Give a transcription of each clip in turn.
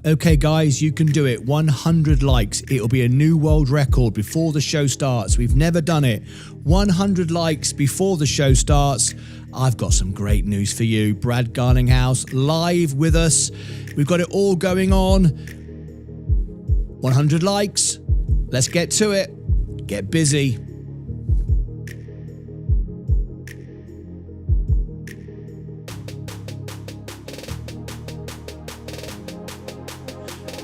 Okay guys, you can do it. 100 likes. It'll be a new world record before the show starts. We've never done it. 100 likes before the show starts. I've got some great news for you. Brad Garlinghouse live with us. We've got it all going on. 100 likes. Let's get to it. Get busy.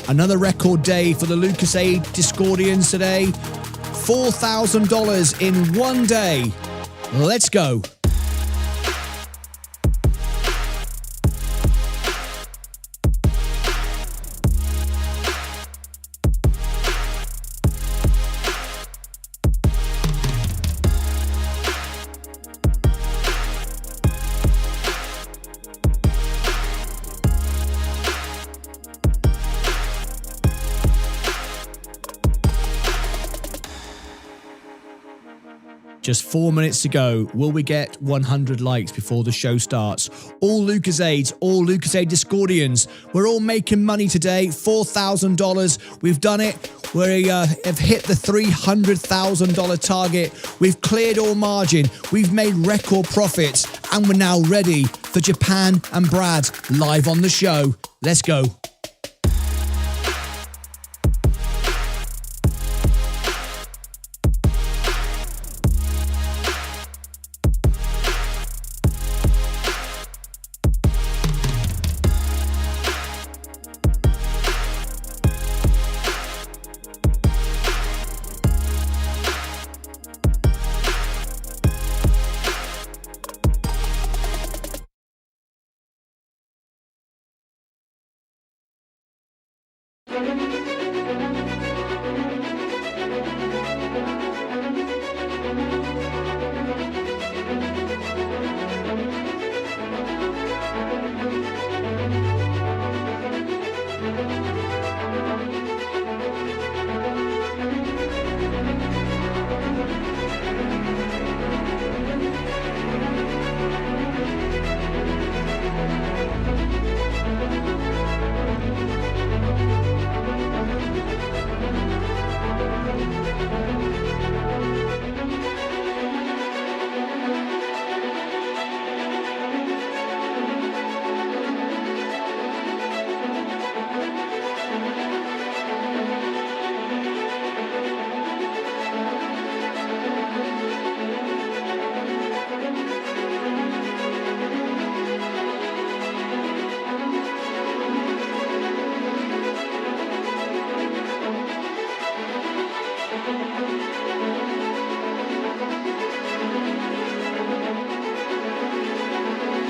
Another record day for the Lucozade Discordians today. $4,000 in one day. Let's go. Just 4 minutes to go. Will we get 100 likes before the show starts? All Lucozades, all Lucozade Discordians, we're all making money today. $4,000. We've done it. We have hit the $300,000 target. We've cleared all margin. We've made record profits. And we're now ready for Japan and Brad live on the show. Let's go.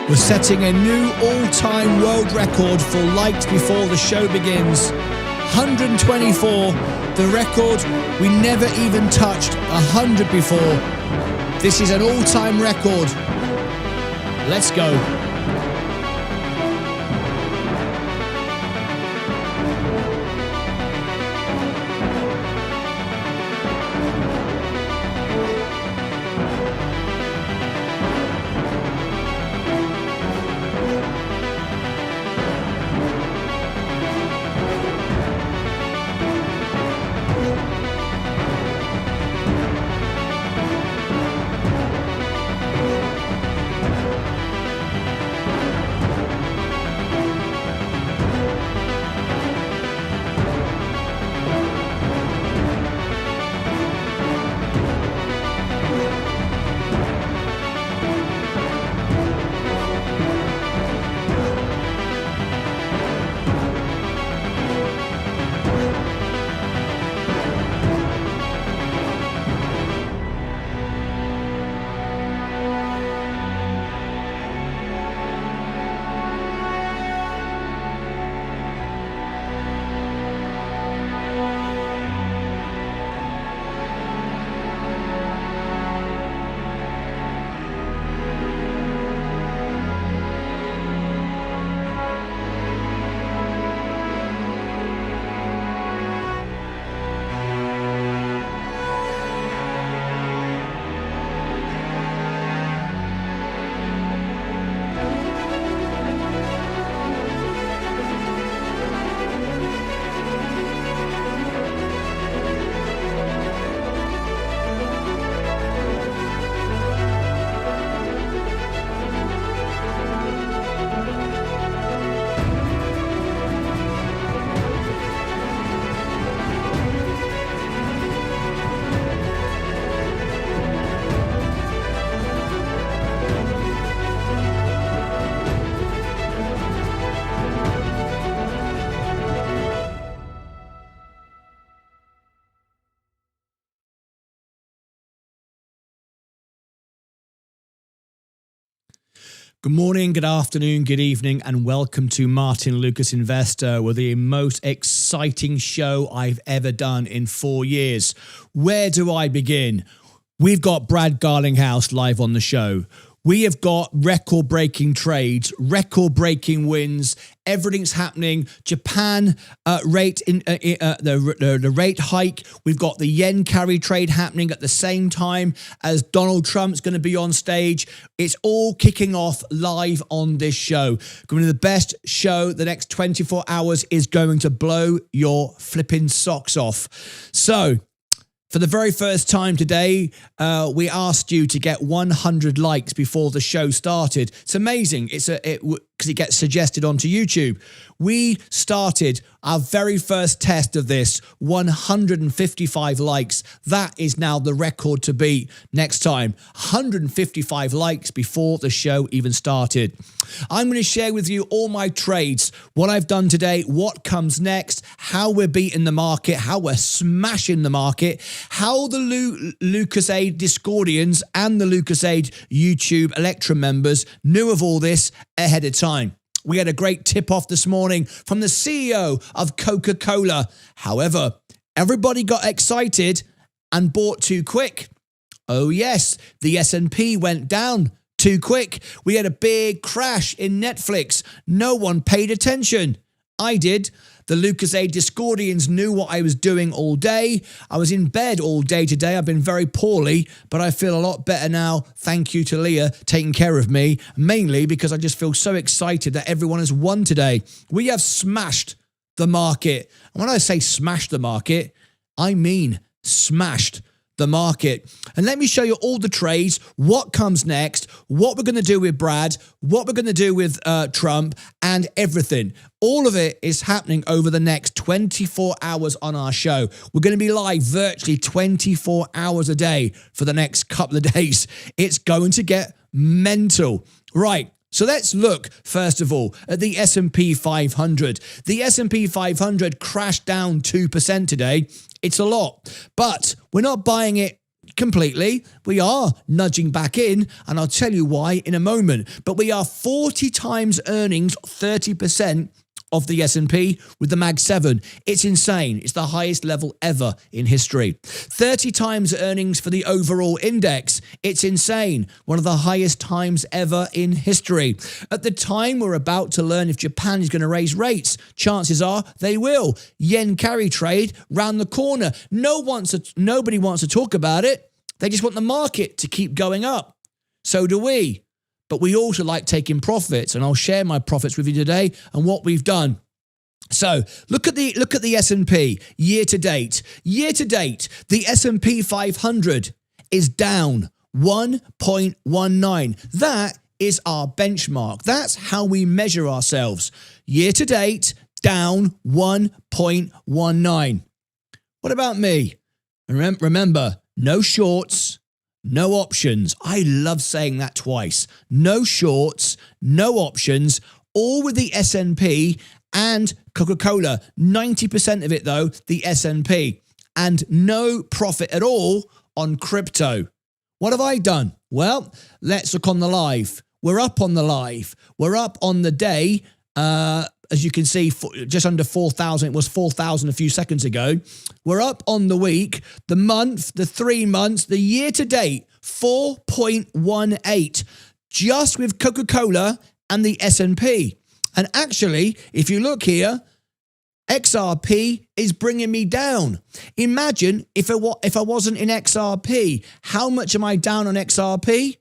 We're setting a new all-time world record for likes before the show begins. 124, the record. We never even touched 100 before. This is an all-time record. Let's go. Good morning, good afternoon, good evening, and welcome to Martyn Lucas Investor with the most exciting show I've ever done in 4 years. Where do I begin? We've got Brad Garlinghouse live on the show. We have got record-breaking trades, record-breaking wins. Everything's happening. Japan the rate hike. We've got the yen carry trade happening at the same time as Donald Trump's going to be on stage. It's all kicking off live on this show. Going to be the best show. The next 24 hours is going to blow your flipping socks off. So, for the very first time today, we asked you to get 100 likes before the show started. It's amazing. Because it gets suggested onto YouTube. We started our very first test of this, 155 likes. That is now the record to beat next time. 155 likes before the show even started. I'm going to share with you all my trades, what I've done today, what comes next, how we're beating the market, how we're smashing the market, how the LucasAid Discordians and the LucasAid YouTube Electrum members knew of all this ahead of time. We had a great tip-off this morning from the CEO of Coca-Cola. However, everybody got excited and bought too quick. Oh yes, the S&P went down too quick. We had a big crash in Netflix. No one paid attention. I did. The LucasAid Discordians knew what I was doing all day. I was in bed all day today. I've been very poorly, but I feel a lot better now. Thank you to Leah taking care of me, mainly because I just feel so excited that everyone has won today. We have smashed the market. And when I say smashed the market, I mean smashed the market. And let me show you all the trades, what comes next, what we're going to do with Brad, what we're going to do with Trump, and everything. All of it is happening over the next 24 hours on our show. We're going to be live virtually 24 hours a day for the next couple of days. It's going to get mental. Right. So let's look, first of all, at the S&P 500. The S&P 500 crashed down 2% today. It's a lot, but we're not buying it completely. We are nudging back in, and I'll tell you why in a moment. But we are 40 times earnings, 30% of the S&P with the Mag 7. It's insane. It's the highest level ever in history. 30 times earnings for the overall index. It's insane. One of the highest times ever in history. At the time, we're about to learn if Japan is going to raise rates. Chances are they will. Yen carry trade round the corner. Nobody wants to talk about it. They just want the market to keep going up. So do we. But we also like taking profits, and I'll share my profits with you today and what we've done. So look at the S&P year to date. Year to date, the S&P 500 is down 1.19. That is our benchmark. That's how we measure ourselves. Year to date, down 1.19. What about me? Remember, no shorts. No options. I love saying that twice. No shorts, no options, all with the S&P and Coca-Cola. 90% of it, though, the S&P. And no profit at all on crypto. What have I done? Well, let's look on the live. We're up on the live. We're up on the day, as you can see, just under 4,000. It was 4,000 a few seconds ago. We're up on the week, the month, the 3 months, the year to date, 4.18, just with Coca-Cola and the S&P. And actually, if you look here, XRP is bringing me down. Imagine if I wasn't in XRP. How much am I down on XRP?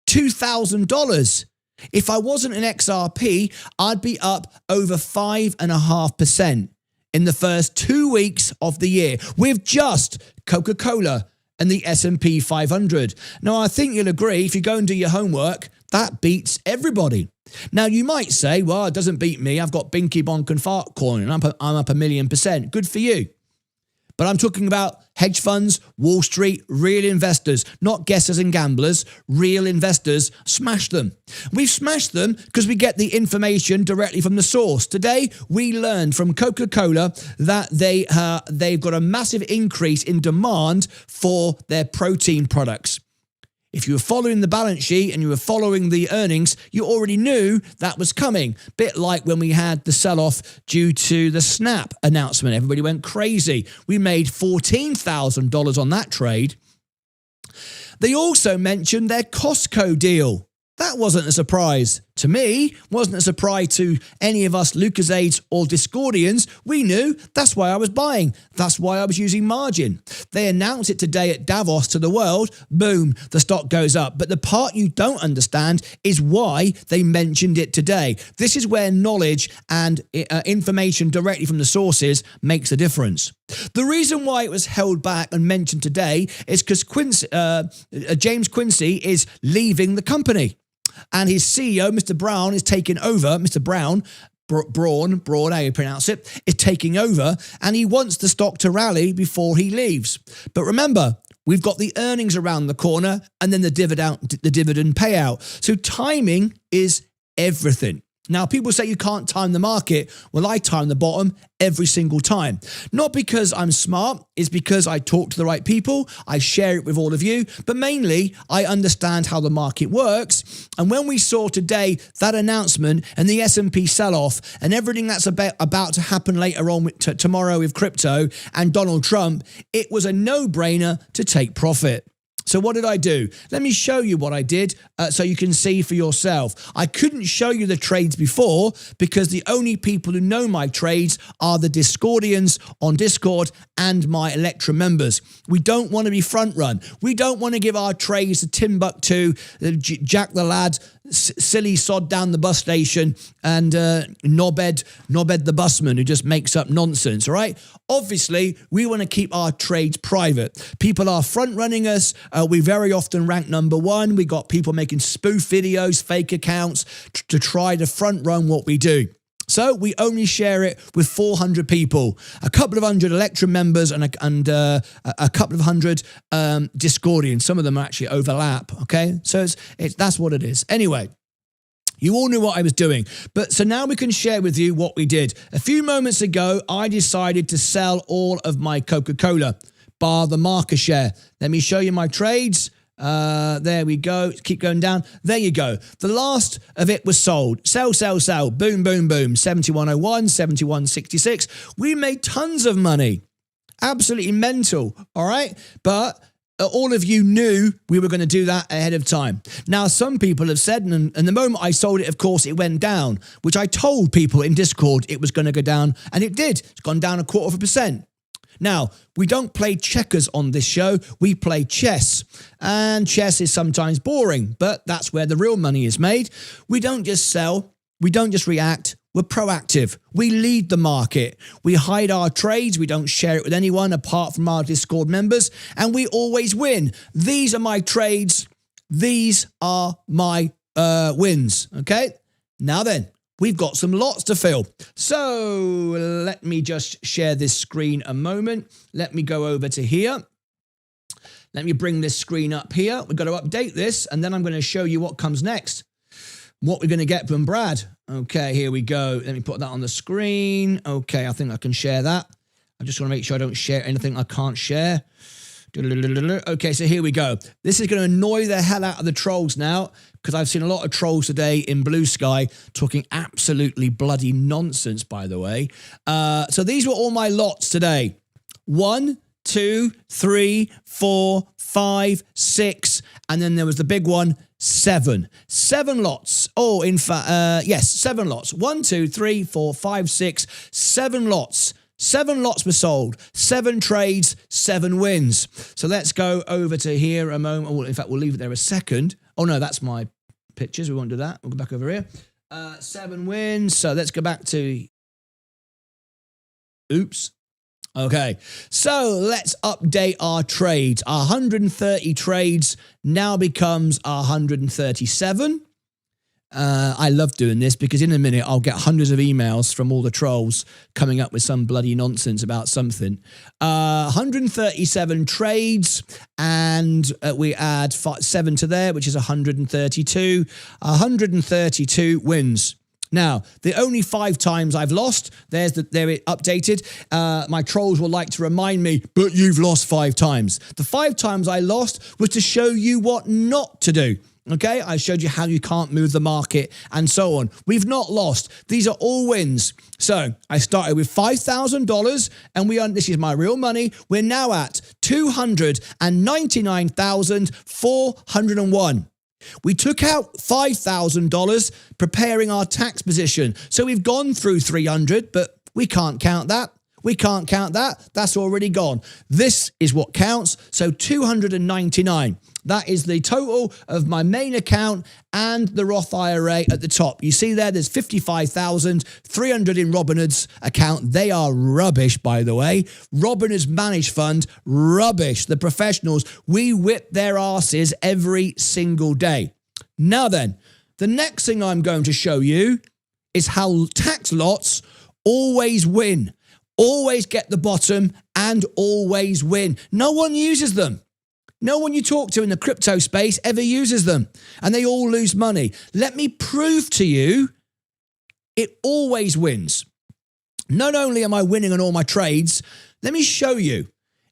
$2,000. If I wasn't in XRP, I'd be up over 5.5% in the first 2 weeks of the year with just Coca-Cola and the S&P 500. Now, I think you'll agree, if you go and do your homework, that beats everybody. Now, you might say, well, it doesn't beat me. I've got Binky Bonk and Fartcoin, and I'm up 1,000,000%. Good for you. But I'm talking about hedge funds, Wall Street, real investors, not guessers and gamblers, real investors. Smash them. We've smashed them because we get the information directly from the source. Today, we learned from Coca-Cola that they've got a massive increase in demand for their protein products. If you were following the balance sheet and you were following the earnings, you already knew that was coming. Bit like when we had the sell-off due to the Snap announcement. Everybody went crazy. We made $14,000 on that trade. They also mentioned their Costco deal. That wasn't a surprise to me, wasn't a surprise to any of us Lucozades or Discordians. We knew, that's why I was buying. That's why I was using margin. They announced it today at Davos to the world. Boom, the stock goes up. But the part you don't understand is why they mentioned it today. This is where knowledge and information directly from the sources makes a difference. The reason why it was held back and mentioned today is because James Quincy is leaving the company. And his CEO, Mr. Brown, is taking over. Mr. Brown, Braun, how you pronounce it, is taking over. And he wants the stock to rally before he leaves. But remember, we've got the earnings around the corner and then the dividend payout. So timing is everything. Now, people say you can't time the market. Well, I time the bottom every single time. Not because I'm smart, it's because I talk to the right people, I share it with all of you, but mainly I understand how the market works. And when we saw today that announcement and the S&P sell-off and everything that's about to happen later on tomorrow with crypto and Donald Trump, it was a no-brainer to take profit. So what did I do? Let me show you what I did so you can see for yourself. I couldn't show you the trades before because the only people who know my trades are the Discordians on Discord and my Electra members. We don't want to be front run. We don't want to give our trades to Timbuktu, Jack the Lad, silly sod down the bus station, and Nobed the busman who just makes up nonsense, all right? Obviously, we want to keep our trades private. People are front running us. We very often rank number one. We got people making spoof videos, fake accounts to try to front run what we do. So we only share it with 400 people, a couple of hundred Electra members and a couple of hundred Discordians. Some of them actually overlap, okay? So that's what it is. Anyway, you all knew what I was doing. But so now we can share with you what we did. A few moments ago, I decided to sell all of my Coca-Cola, bar the market share. Let me show you my trades. There we go. Keep going down. There you go. The last of it was sold. Sell, sell, sell. Boom, boom, boom. 71.01, 71.66. We made tons of money. Absolutely mental. All right. But all of you knew we were going to do that ahead of time. Now, some people have said, and the moment I sold it, of course, it went down, which I told people in Discord it was going to go down, and it did. It's gone down 0.25%. Now, we don't play checkers on this show, we play chess. And chess is sometimes boring, but that's where the real money is made. We don't just sell, we don't just react, we're proactive. We lead the market. We hide our trades, we don't share it with anyone apart from our Discord members, and we always win. These are my trades, these are my wins, okay? Now then, we've got some lots to fill. So let me just share this screen a moment. Let me go over to here. Let me bring this screen up here. We've got to update this, and then I'm going to show you what comes next. What we're going to get from Brad. Okay, here we go. Let me put that on the screen. Okay, I think I can share that. I just want to make sure I don't share anything I can't share. Okay, so here we go. This is going to annoy the hell out of the trolls now, because I've seen a lot of trolls today in Blue Sky talking absolutely bloody nonsense, by the way. So these were all my lots today. 1, 2, 3, 4, 5, 6, and then there was the big one, 7. 7 lots. Oh, in fact, yes, 7 lots. 1, 2, 3, 4, 5, 6, 7 lots. 7 lots were sold, 7 trades, 7 wins. So let's go over to here a moment. Oh, in fact, we'll leave it there a second. Oh, no, that's my pictures. We won't do that. We'll go back over here. 7 wins. So let's go back to... Oops. Okay. So let's update our trades. 130 trades now becomes 137. I love doing this because in a minute I'll get hundreds of emails from all the trolls coming up with some bloody nonsense about something. 137 trades, and we add 7 to there, which is 132. 132 wins. Now, the only 5 times I've lost, there it updated. My trolls will like to remind me, but you've lost 5 times. The 5 times I lost was to show you what not to do. Okay, I showed you how you can't move the market and so on. We've not lost. These are all wins. So I started with $5,000 and this is my real money. We're now at $299,401. We took out $5,000 preparing our tax position. So we've gone through 300, but we can't count that. We can't count that. That's already gone. This is what counts. So 299. That is the total of my main account and the Roth IRA at the top. You see there's 55,300 in Robinhood's account. They are rubbish, by the way. Robinhood's managed fund, rubbish. The professionals, we whip their asses every single day. Now then, the next thing I'm going to show you is how tax lots always win. Always get the bottom and always win. No one uses them. No one you talk to in the crypto space ever uses them. And they all lose money. Let me prove to you it always wins. Not only am I winning on all my trades, let me show you.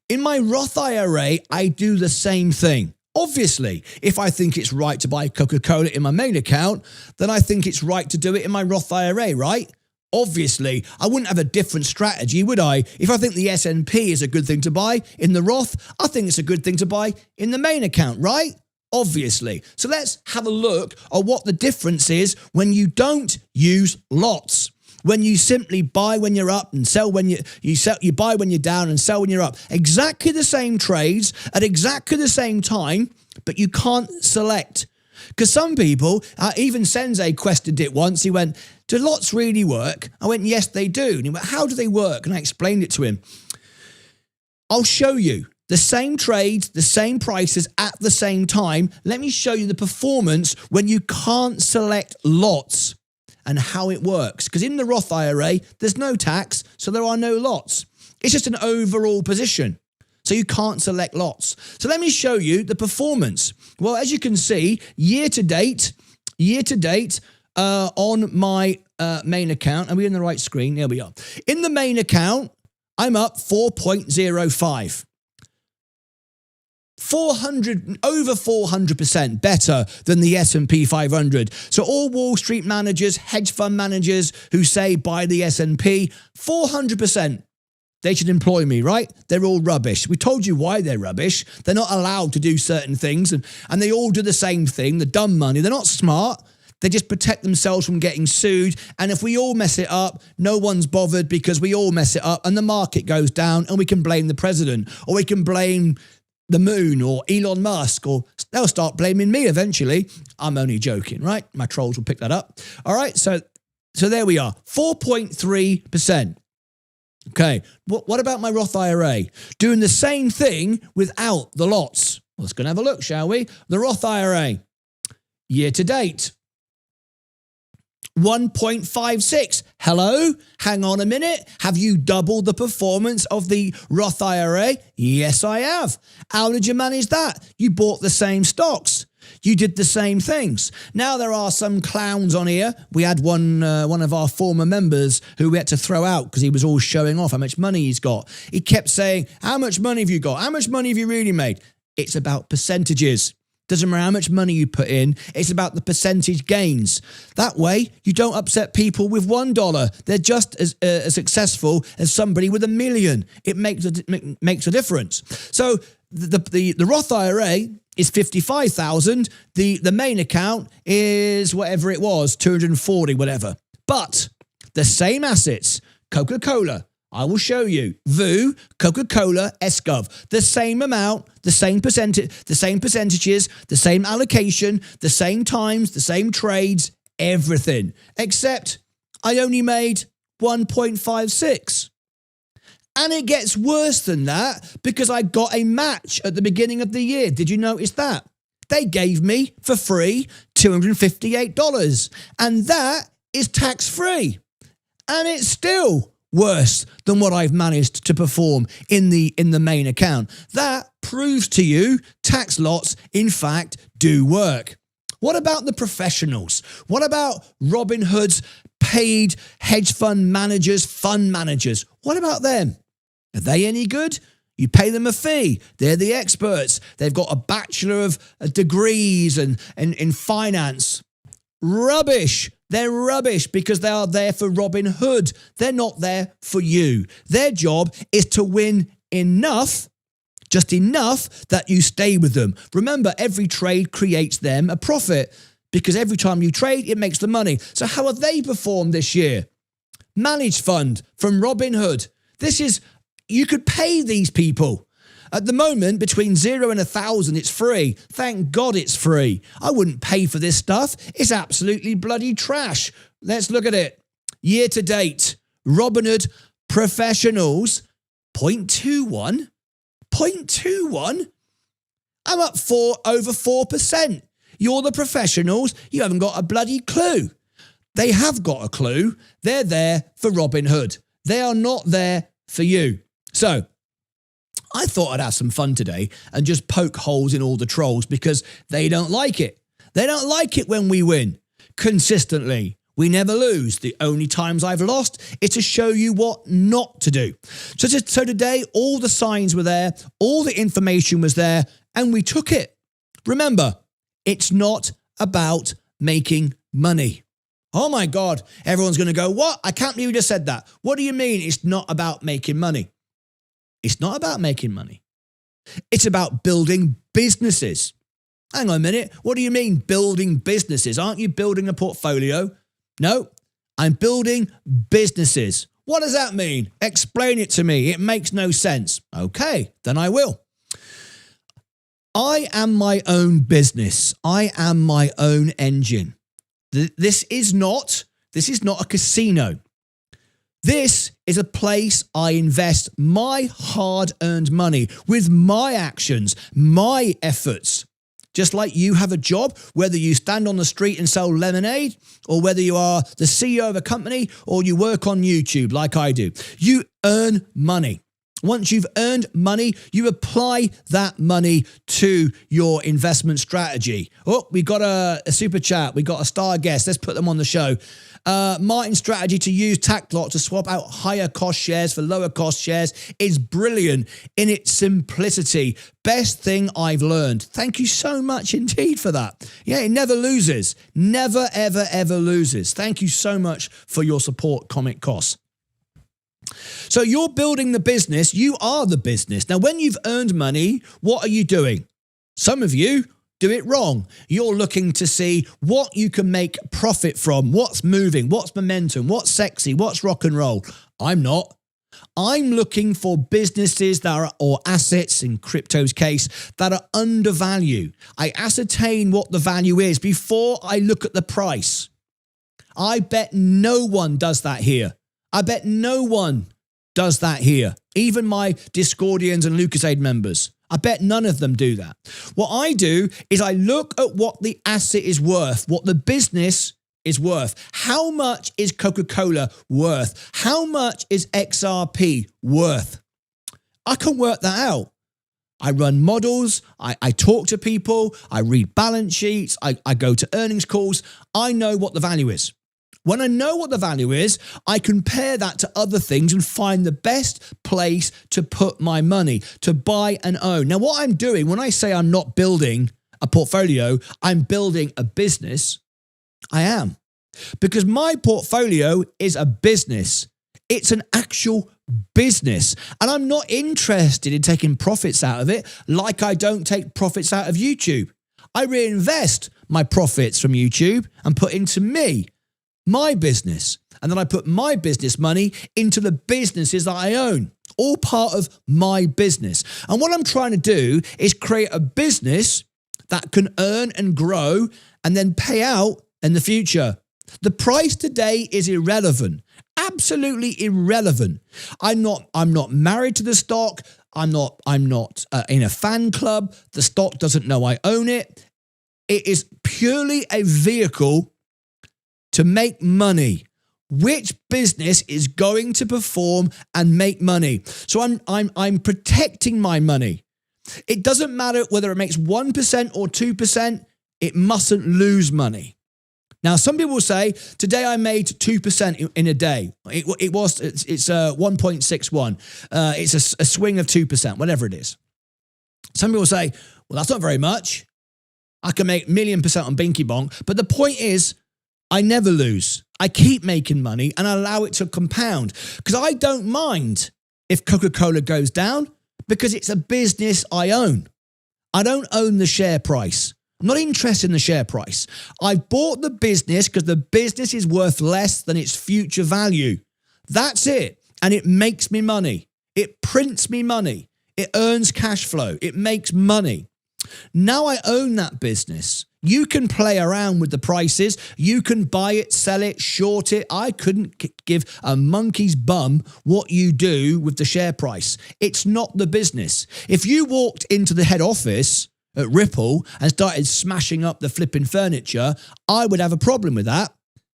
In my Roth IRA, I do the same thing. Obviously, if I think it's right to buy Coca-Cola in my main account, then I think it's right to do it in my Roth IRA, right? Obviously, I wouldn't have a different strategy, would I? If I think the S&P is a good thing to buy in the Roth, I think it's a good thing to buy in the main account, right? Obviously. So let's have a look at what the difference is when you don't use lots. When you simply buy when you're up and sell when you buy when you're down and sell when you're up. Exactly the same trades at exactly the same time, but you can't select. Because some people, even Sensei questioned it once. He went, do lots really work? I went, yes, they do. And he went, how do they work? And I explained it to him. I'll show you the same trades, the same prices at the same time. Let me show you the performance when you can't select lots and how it works. Because in the Roth IRA, there's no tax, so there are no lots. It's just an overall position. So you can't select lots. So let me show you the performance. Well, as you can see, year to date, on my main account, are we in the right screen? There we are. In the main account, I'm up 4.05. Over 400% better than the S&P 500. So all Wall Street managers, hedge fund managers who say buy the S&P, 400%. They should employ me, right? They're all rubbish. We told you why they're rubbish. They're not allowed to do certain things, and they all do the same thing, the dumb money. They're not smart. They just protect themselves from getting sued. And if we all mess it up, no one's bothered because we all mess it up and the market goes down and we can blame the president or we can blame the moon or Elon Musk, or they'll start blaming me eventually. I'm only joking, right? My trolls will pick that up. All right, so there we are, 4.3%. Okay, what about my Roth IRA? Doing the same thing without the lots. Let's go and have a look, shall we? The Roth IRA, year to date, 1.56. Hello? Hang on a minute. Have you doubled the performance of the Roth IRA? Yes, I have. How did you manage that? You bought the same stocks. You did the same things. Now there are some clowns on here. We had one of our former members who we had to throw out because he was all showing off how much money he's got. He kept saying, how much money have you got? How much money have you really made? It's about percentages. Doesn't matter how much money you put in. It's about the percentage gains. That way, you don't upset people with $1. They're just as successful as somebody with $1 million. It makes a difference. So the Roth IRA is 55,000. The main account is whatever it was, 240, whatever. But the same assets, Coca-Cola, I will show you. VU, Coca-Cola, SGov. The same amount, the same percentage, the same percentages, the same allocation, the same times, the same trades, everything. Except I only made 1.56. And it gets worse than that because I got a match at the beginning of the year. Did you notice that? They gave me for free $258. And that is tax-free. And it's still worse than what I've managed to perform in the main account. That proves to you tax lots, in fact, do work. What about the professionals? What about Robinhood's paid hedge fund managers. What about them? Are they any good? You pay them a fee. They're the experts. They've got a bachelor of degrees and in finance. Rubbish. They're rubbish because they are there for Robin Hood. They're not there for you. Their job is to win enough, just enough that you stay with them. Remember, every trade creates them a profit because every time you trade, it makes the money. So how have they performed this year? Managed fund from Robin Hood. You could pay these people. At the moment, between 0 and 1,000, it's free. Thank God it's free. I wouldn't pay for this stuff. It's absolutely bloody trash. Let's look at it. Year to date, Robinhood professionals, 0.21. 0.21? I'm up over 4%. You're the professionals. You haven't got a bloody clue. They have got a clue. They're there for Robinhood. They are not there for you. So I thought I'd have some fun today and just poke holes in all the trolls because they don't like it. They don't like it when we win consistently. We never lose. The only times I've lost is to show you what not to do. So today, all the signs were there, all the information was there, and we took it. Remember, it's not about making money. Oh my God, everyone's going to go, what? I can't believe you just said that. What do you mean it's not about making money? It's not about making money. It's about building businesses. Hang on a minute. What do you mean building businesses? Aren't you building a portfolio? No, I'm building businesses. What does that mean? Explain it to me. It makes no sense. Okay, then I will. I am my own business. I am my own engine. This is not a casino. This is a place I invest my hard-earned money with my actions, my efforts. Just like you have a job, whether you stand on the street and sell lemonade, or whether you are the CEO of a company, or you work on YouTube like I do. You earn money. Once you've earned money, you apply that money to your investment strategy. Oh, we got a super chat. We got a star guest. Let's put them on the show. Martyn's strategy to use TACLOT to swap out higher cost shares for lower cost shares is brilliant in its simplicity. Best thing I've learned. Thank you so much indeed for that. Yeah, it never loses. Never, ever, ever loses. Thank you so much for your support, Comic Costs. So you're building the business. You are the business. Now, when you've earned money, what are you doing? Some of you do it wrong. You're looking to see what you can make profit from, what's moving, what's momentum, what's sexy, what's rock and roll. I'm not. I'm looking for businesses that are, or assets in crypto's case, that are undervalued. I ascertain what the value is before I look at the price. I bet no one does that here. I bet no one does that here. Even my Discordians and Lucasade members. I bet none of them do that. What I do is I look at what the asset is worth, what the business is worth. How much is Coca-Cola worth? How much is XRP worth? I can work that out. I run models. I talk to people. I read balance sheets. I go to earnings calls. I know what the value is. When I know what the value is, I compare that to other things and find the best place to put my money, to buy and own. Now, what I'm doing, when I say I'm not building a portfolio, I'm building a business, I am. Because my portfolio is a business. It's an actual business. And I'm not interested in taking profits out of it like I don't take profits out of YouTube. I reinvest my profits from YouTube and put into me. My business, and then I put my business money into the businesses that I own, all part of my business. And what I'm trying to do is create a business that can earn and grow and then pay out in the future. The price today is irrelevant, absolutely irrelevant. I'm not married to the stock. I'm not in a fan club. The stock doesn't know I own it. It is purely a vehicle to make money. Which business is going to perform and make money? So I'm protecting my money. It doesn't matter whether it makes 1% or 2%, it mustn't lose money. Now, some people will say, today I made 2% in a day. It's 1.61. It's a swing of 2%, whatever it is. Some people say, well, that's not very much. I can make 1,000,000% on Binky Bonk. But the point is, I never lose. I keep making money and I allow it to compound. Because I don't mind if Coca-Cola goes down because it's a business I own. I don't own the share price. I'm not interested in the share price. I bought the business because the business is worth less than its future value. That's it. And it makes me money. It prints me money. It earns cash flow. It makes money. Now I own that business. You can play around with the prices. You can buy it, sell it, short it. I couldn't give a monkey's bum what you do with the share price. It's not the business. If you walked into the head office at Ripple and started smashing up the flipping furniture, I would have a problem with that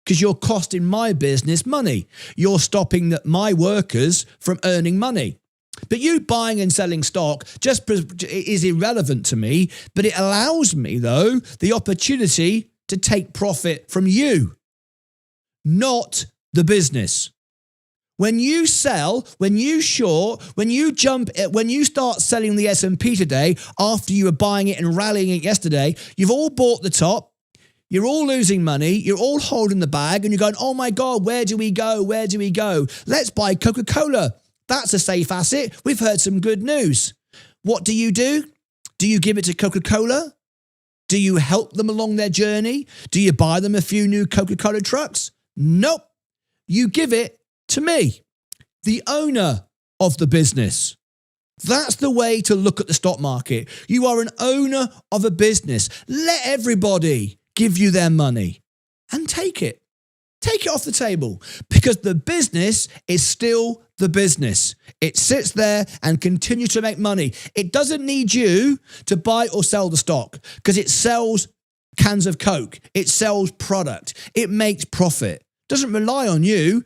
because you're costing my business money. You're stopping my workers from earning money. But you buying and selling stock just is irrelevant to me, but it allows me, though, the opportunity to take profit from you, not the business. When you sell, when you short, when you start selling the S&P today after you were buying it and rallying it yesterday, you've all bought the top, you're all losing money, you're all holding the bag, and you're going, oh my God, where do we go? Where do we go? Let's buy Coca-Cola. That's a safe asset. We've heard some good news. What do? Do you give it to Coca-Cola? Do you help them along their journey? Do you buy them a few new Coca-Cola trucks? Nope. You give it to me, the owner of the business. That's the way to look at the stock market. You are an owner of a business. Let everybody give you their money and take it. Take it off the table because the business is still the business. It sits there and continues to make money. It doesn't need you to buy or sell the stock because it sells cans of Coke. It sells product. It makes profit. Doesn't rely on you.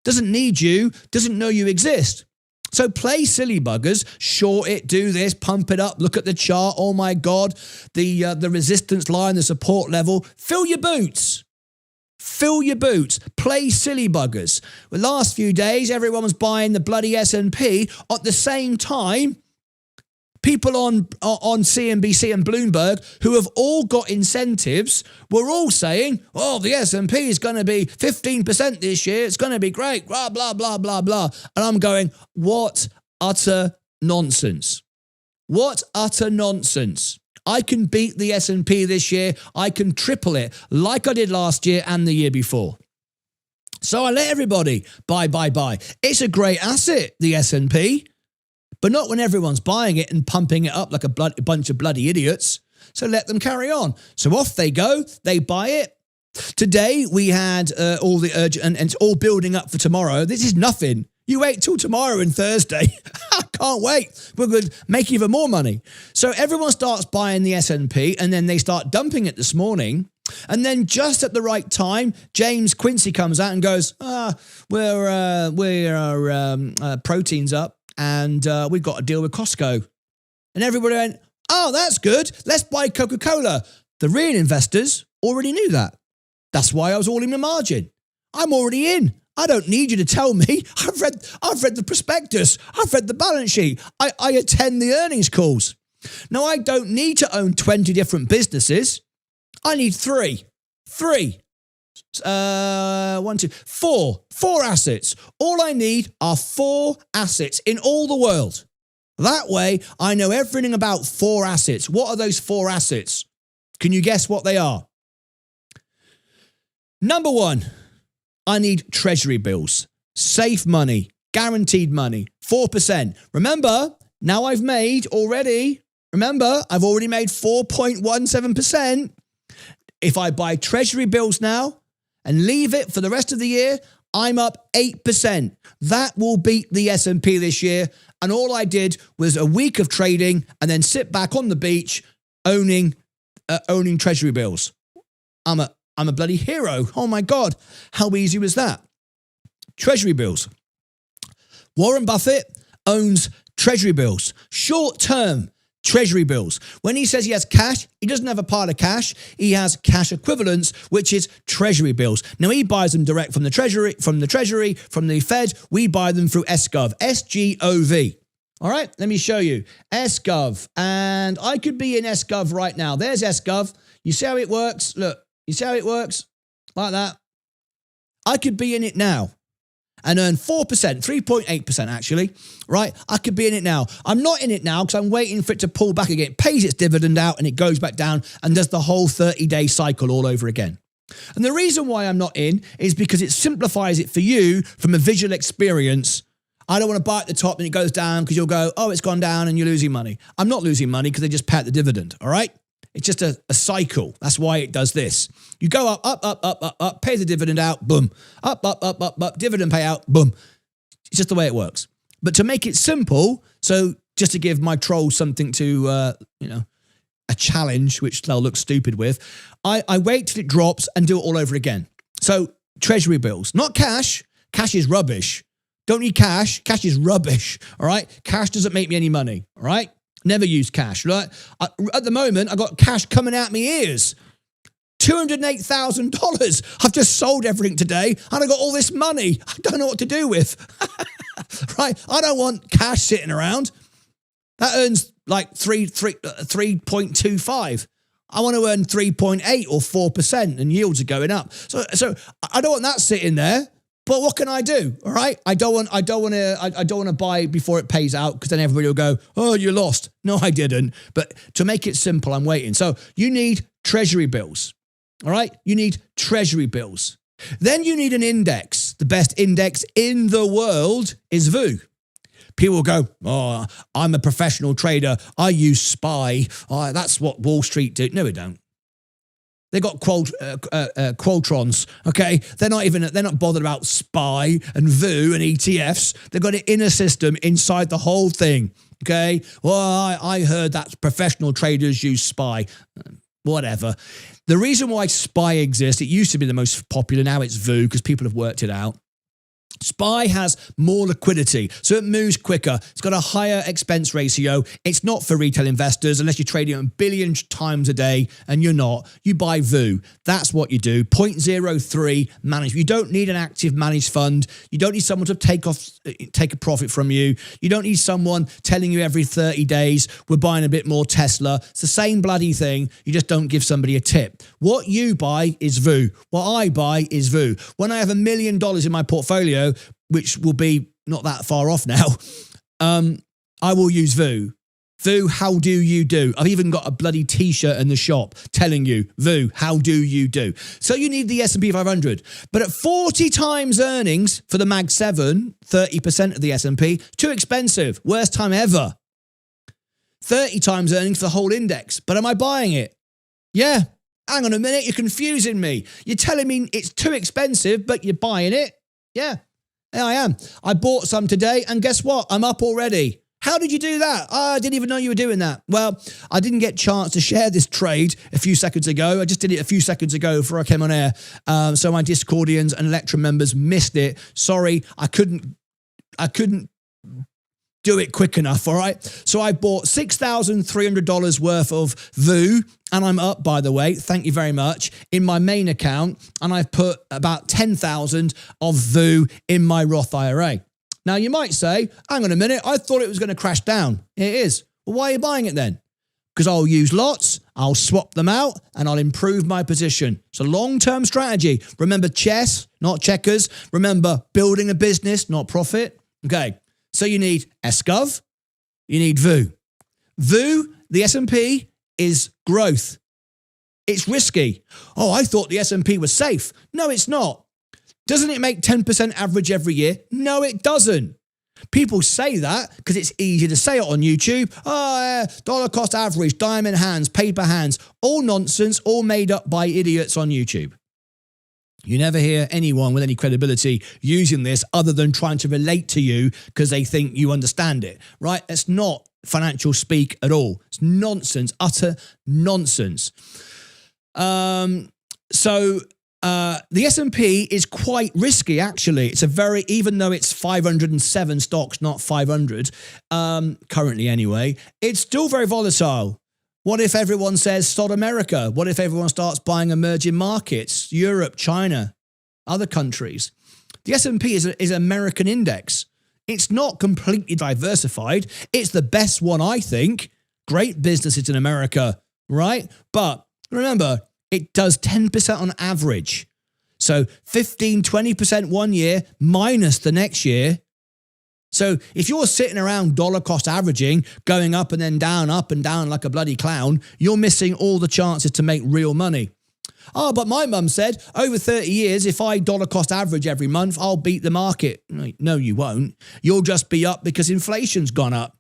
Doesn't need you, doesn't know you exist. So play silly buggers, short it, do this, pump it up, look at the chart, oh my God, the resistance line, the support level. Fill your boots. Fill your boots. Play silly buggers. The last few days, everyone was buying the bloody S&P. At the same time, people on CNBC and Bloomberg who have all got incentives were all saying, oh, the S&P is going to be 15% this year. It's going to be great, blah, blah, blah, blah, blah. And I'm going, what utter nonsense. What utter nonsense. I can beat the S&P this year. I can triple it like I did last year and the year before. So I let everybody buy. It's a great asset, the S&P. But not when everyone's buying it and pumping it up like a bunch of bloody idiots. So let them carry on. So off they go. They buy it. Today we had all the urgent, and it's all building up for tomorrow. This is nothing. You wait till tomorrow and Thursday. I can't wait. We're going to make even more money. So everyone starts buying the S&P and then they start dumping it this morning. And then just at the right time, James Quincy comes out and goes, protein's up. And we've got a deal with Costco. And everybody went, oh, that's good. Let's buy Coca-Cola. The real investors already knew that. That's why I was all in the margin. I'm already in. I don't need you to tell me. I've read the prospectus. I've read the balance sheet. I attend the earnings calls. Now, I don't need to own 20 different businesses. I need three. Four assets. All I need are 4 assets in all the world. That way, I know everything about 4 assets. What are those 4 assets? Can you guess what they are? Number 1, I need treasury bills. Safe money, guaranteed money, 4%. Remember, I've already made 4.17%. If I buy treasury bills now and leave it for the rest of the year, I'm up 8%. That will beat the S&P this year. And all I did was a week of trading and then sit back on the beach owning treasury bills. I'm a bloody hero. Oh my God. How easy was that? Treasury bills. Warren Buffett owns treasury bills. Short term. Treasury bills. When he says he has cash, he doesn't have a pile of cash. He has cash equivalents, which is treasury bills. Now he buys them direct from the treasury, from the Fed. We buy them through SGov, SGOV. All right, let me show you SGov, and I could be in SGov right now. There's SGov. You see how it works? Look, you see how it works? Like that. I could be in it now and earn 4%, 3.8% actually, right? I could be in it now. I'm not in it now because I'm waiting for it to pull back again. It pays its dividend out and it goes back down and does the whole 30-day cycle all over again. And the reason why I'm not in is because it simplifies it for you from a visual experience. I don't want to buy at the top and it goes down because you'll go, oh, it's gone down and you're losing money. I'm not losing money because they just pay out the dividend, all right? It's just a cycle. That's why it does this. You go up, pay the dividend out, boom. Up, dividend payout, boom. It's just the way it works. But to make it simple, so just to give my trolls something to, a challenge, which they'll look stupid with, I wait till it drops and do it all over again. So treasury bills, not cash. Cash is rubbish. Don't need cash. Cash is rubbish, all right? Cash doesn't make me any money, all right? Never use cash, right? At the moment, I got cash coming out my ears. $208,000. I've just sold everything today and I got all this money. I don't know what to do with. Right? I don't want cash sitting around. That earns like 3.25. I want to earn 3.8 or 4% and yields are going up. So I don't want that sitting there. But what can I do? All right. I don't want to buy before it pays out because then everybody will go, oh, you lost. No, I didn't. But to make it simple, I'm waiting. So you need treasury bills. All right. You need treasury bills. Then you need an index. The best index in the world is VU. People will go, oh, I'm a professional trader. I use SPY. Oh, that's what Wall Street do. No, we don't. They got qualtrons, okay? They're not bothered about SPY and VU and ETFs. They've got an inner system inside the whole thing, okay? Well, I heard that professional traders use SPY. Whatever. The reason why SPY exists, it used to be the most popular, now it's VU because people have worked it out. SPY has more liquidity, so it moves quicker. It's got a higher expense ratio. It's not for retail investors unless you're trading a billion times a day, and you're not. You buy VU. That's what you do. 0.03 management. You don't need an active managed fund. You don't need someone to take a profit from you. You don't need someone telling you every 30 days, we're buying a bit more Tesla. It's the same bloody thing. You just don't give somebody a tip. What you buy is VU. What I buy is VU. When I have $1 million in my portfolio, which will be not that far off now, I will use VU. VU, how do you do? I've even got a bloody t-shirt in the shop telling you, VU, how do you do? So you need the S&P 500. But at 40 times earnings for the Mag 7, 30% of the S&P, too expensive. Worst time ever. 30 times earnings for the whole index. But am I buying it? Yeah. Hang on a minute, you're confusing me. You're telling me it's too expensive, but you're buying it? Yeah. Yeah, I am. I bought some today, and guess what? I'm up already. How did you do that? Oh, I didn't even know you were doing that. Well, I didn't get a chance to share this trade a few seconds ago. I just did it a few seconds ago before I came on air. So my Discordians and Electrum members missed it. Sorry, I couldn't do it quick enough, all right? So I bought $6,300 worth of VU, and I'm up, by the way, thank you very much, in my main account, and I've put about 10,000 of VU in my Roth IRA. Now, you might say, hang on a minute, I thought it was going to crash down. It is. Well, why are you buying it then? Because I'll use lots, I'll swap them out, and I'll improve my position. It's a long-term strategy. Remember chess, not checkers. Remember building a business, not profit. Okay. So you need SGov, you need VU. VU, the S&P, is growth. It's risky. Oh, I thought the S&P was safe. No, it's not. Doesn't it make 10% average every year? No, it doesn't. People say that because it's easy to say it on YouTube. Oh, dollar cost average, diamond hands, paper hands, all nonsense, all made up by idiots on YouTube. You never hear anyone with any credibility using this other than trying to relate to you because they think you understand it, right? It's not financial speak at all. It's nonsense, utter nonsense. So The S&P is quite risky, actually. It's even though it's 507 stocks, not 500, currently anyway, it's still very volatile. What if everyone says stop America? What if everyone starts buying emerging markets, Europe, China, other countries? The S&P is an American index. It's not completely diversified. It's the best one, I think. Great businesses in America, right? But remember, it does 10% on average. So 15, 20% one year minus the next year. So if you're sitting around dollar cost averaging, going up and down like a bloody clown, you're missing all the chances to make real money. Oh, but my mum said over 30 years, if I dollar cost average every month, I'll beat the market. No, you won't. You'll just be up because inflation's gone up.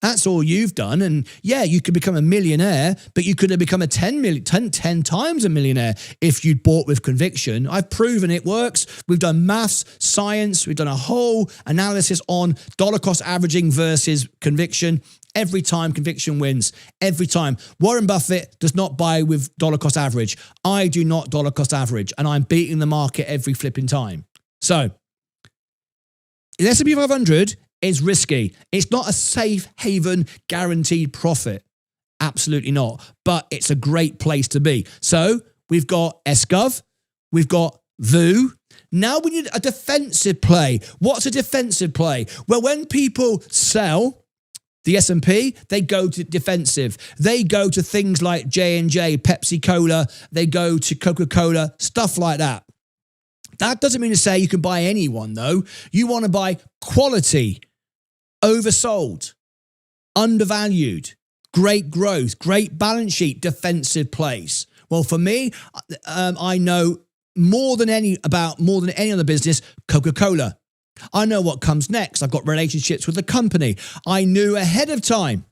That's all you've done. And yeah, you could become a millionaire, but you could have become 10 times a millionaire if you'd bought with conviction. I've proven it works. We've done maths, science. We've done a whole analysis on dollar cost averaging versus conviction. Every time conviction wins. Every time. Warren Buffett does not buy with dollar cost average. I do not dollar cost average, and I'm beating the market every flipping time. So the S&P 500 is risky. It's not a safe haven guaranteed profit. Absolutely not. But it's a great place to be. So we've got SGov. We've got VU. Now we need a defensive play. What's a defensive play? Well, when people sell the S&P, they go to defensive. They go to things like J&J, Pepsi Cola. They go to Coca-Cola, stuff like that. That doesn't mean to say you can buy anyone, though. You want to buy quality, oversold, undervalued, great growth, great balance sheet, defensive plays. Well, for me, I know more than any other business, Coca-Cola. I know what comes next. I've got relationships with the company. I knew ahead of time,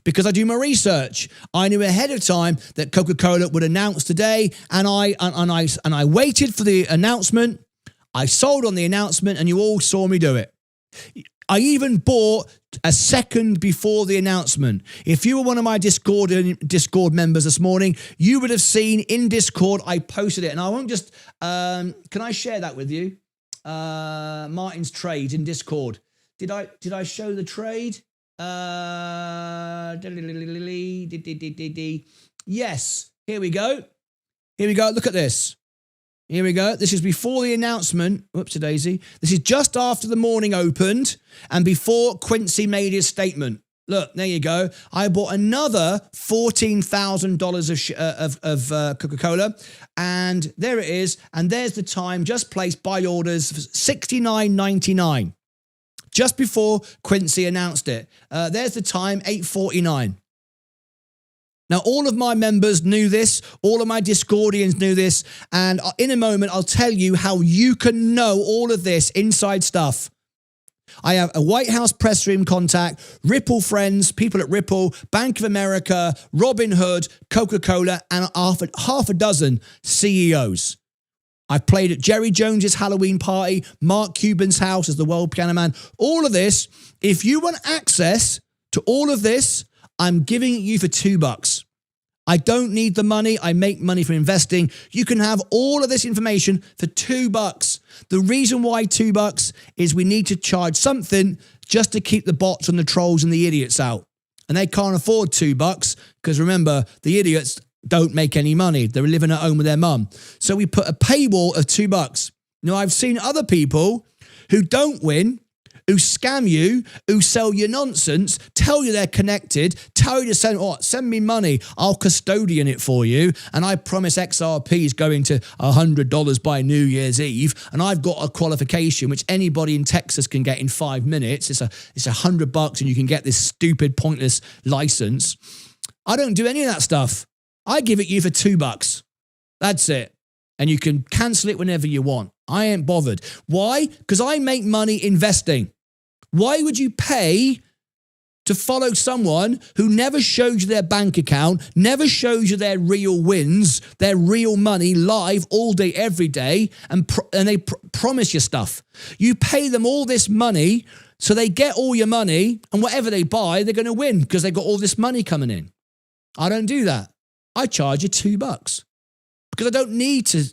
because I do my research. I knew ahead of time that Coca-Cola would announce today, and I waited for the announcement. I sold on the announcement, and you all saw me do it. I even bought a second before the announcement. If you were one of my Discord members this morning, you would have seen in Discord I posted it, and I won't just. Can I share that with you? Martyn's trade in Discord. Did I show the trade? Yes. Here we go. Look at this. Here we go. This is before the announcement. Whoops-a-daisy. This is just after the morning opened and before Quincy made his statement. Look, there you go. I bought another $14,000 of Coca-Cola, and there it is. And there's the time just placed buy orders for $69.99, just before Quincy announced it. There's the time, 8:49. Now, all of my members knew this. All of my Discordians knew this. And in a moment, I'll tell you how you can know all of this inside stuff. I have a White House press room contact, Ripple friends, people at Ripple, Bank of America, Robinhood, Coca-Cola, and half a dozen CEOs. I've played at Jerry Jones's Halloween party, Mark Cuban's house as the world piano man. All of this, if you want access to all of this, I'm giving it you for $2. I don't need the money. I make money from investing. You can have all of this information for $2. The reason why $2 is we need to charge something just to keep the bots and the trolls and the idiots out. And they can't afford $2 because remember, the idiots don't make any money. They're living at home with their mum. So we put a paywall of $2. Now, I've seen other people who don't win, who scam you, who sell you nonsense, tell you they're connected, tell you to send me money, I'll custodian it for you, and I promise XRP is going to $100 by New Year's Eve, and I've got a qualification which anybody in Texas can get in 5 minutes. It's $100 and you can get this stupid, pointless license. I don't do any of that stuff. I give it you for $2. That's it. And you can cancel it whenever you want. I ain't bothered. Why? Because I make money investing. Why would you pay to follow someone who never shows you their bank account, never shows you their real wins, their real money live all day, every day, and they promise you stuff? You pay them all this money so they get all your money, and whatever they buy, they're going to win because they've got all this money coming in. I don't do that. I charge you $2 because I don't need to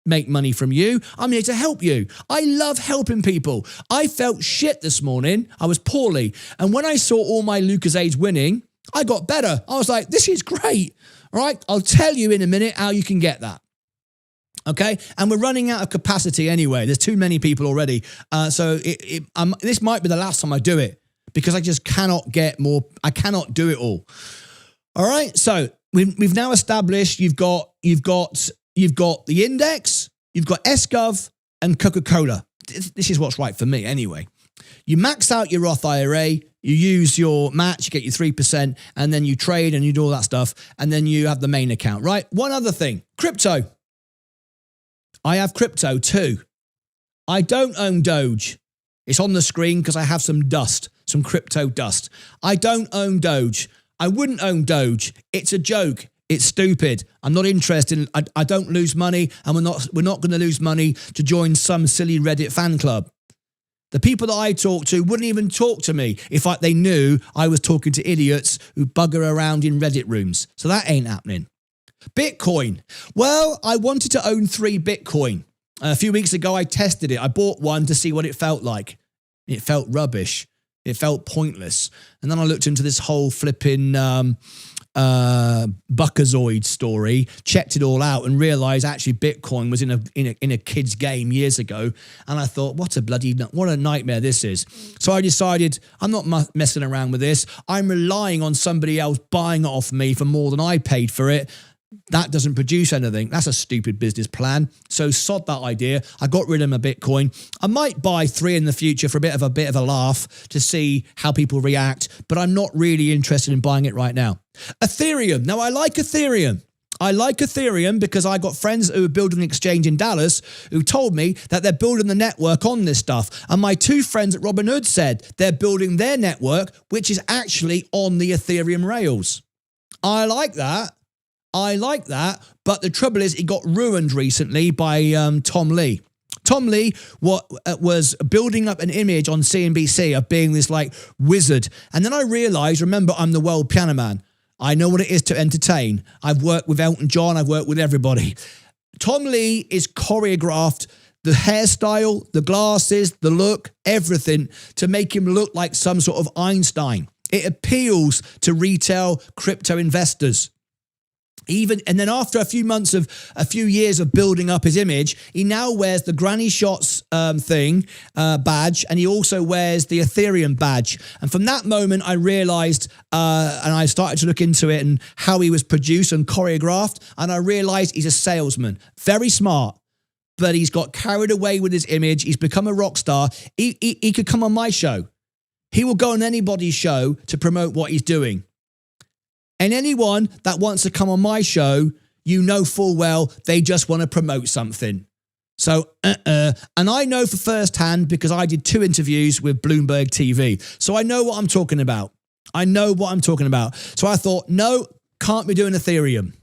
make money from you. I'm here to help you. I love helping people. I felt shit this morning. I was poorly. And when I saw all my Lucozades winning, I got better. I was like, this is great. All right. I'll tell you in a minute how you can get that. Okay. And we're running out of capacity anyway. There's too many people already. So this might be the last time I do it because I just cannot get more. I cannot do it all. All right. So we've now established you've got the index, you've got SGov and Coca-Cola. This is what's right for me anyway. You max out your Roth IRA, you use your match, you get your 3%, and then you trade and you do all that stuff, and then you have the main account, right? One other thing, crypto. I have crypto too. I don't own Doge. It's on the screen because I have some dust, some crypto dust. I don't own Doge. I wouldn't own Doge. It's a joke. It's stupid. I'm not interested. I don't lose money, and we're not going to lose money to join some silly Reddit fan club. The people that I talk to wouldn't even talk to me if they knew I was talking to idiots who bugger around in Reddit rooms. So that ain't happening. Bitcoin. Well, I wanted to own 3 Bitcoin. A few weeks ago, I tested it. I bought one to see what it felt like. It felt rubbish. It felt pointless. And then I looked into this whole flipping Buckazoid story, checked it all out and realized actually Bitcoin was in a kid's game years ago. And I thought, what a nightmare this is. So I decided I'm not messing around with this. I'm relying on somebody else buying it off me for more than I paid for it. That doesn't produce anything. That's a stupid business plan. So sod that idea. I got rid of my Bitcoin. I might buy 3 in the future for a bit of a laugh to see how people react, but I'm not really interested in buying it right now. Ethereum. Now I like Ethereum. I like Ethereum because I got friends who are building an exchange in Dallas who told me that they're building the network on this stuff. And my 2 friends at Robinhood said they're building their network, which is actually on the Ethereum rails. I like that. But the trouble is it got ruined recently by Tom Lee. Tom Lee was building up an image on CNBC of being this like wizard. And then I realized, remember, I'm the world piano man. I know what it is to entertain. I've worked with Elton John. I've worked with everybody. Tom Lee is choreographed the hairstyle, the glasses, the look, everything to make him look like some sort of Einstein. It appeals to retail crypto investors. And then after a few years of building up his image, he now wears the Granny Shots badge, and he also wears the Ethereum badge. And from that moment, I realized, and I started to look into it and how he was produced and choreographed, and I realized he's a salesman, very smart, but he's got carried away with his image. He's become a rock star. He could come on my show. He will go on anybody's show to promote what he's doing. And anyone that wants to come on my show, you know full well they just want to promote something. So, and I know for firsthand because I did 2 interviews with Bloomberg TV. So I know what I'm talking about. So I thought, no, can't be doing Ethereum.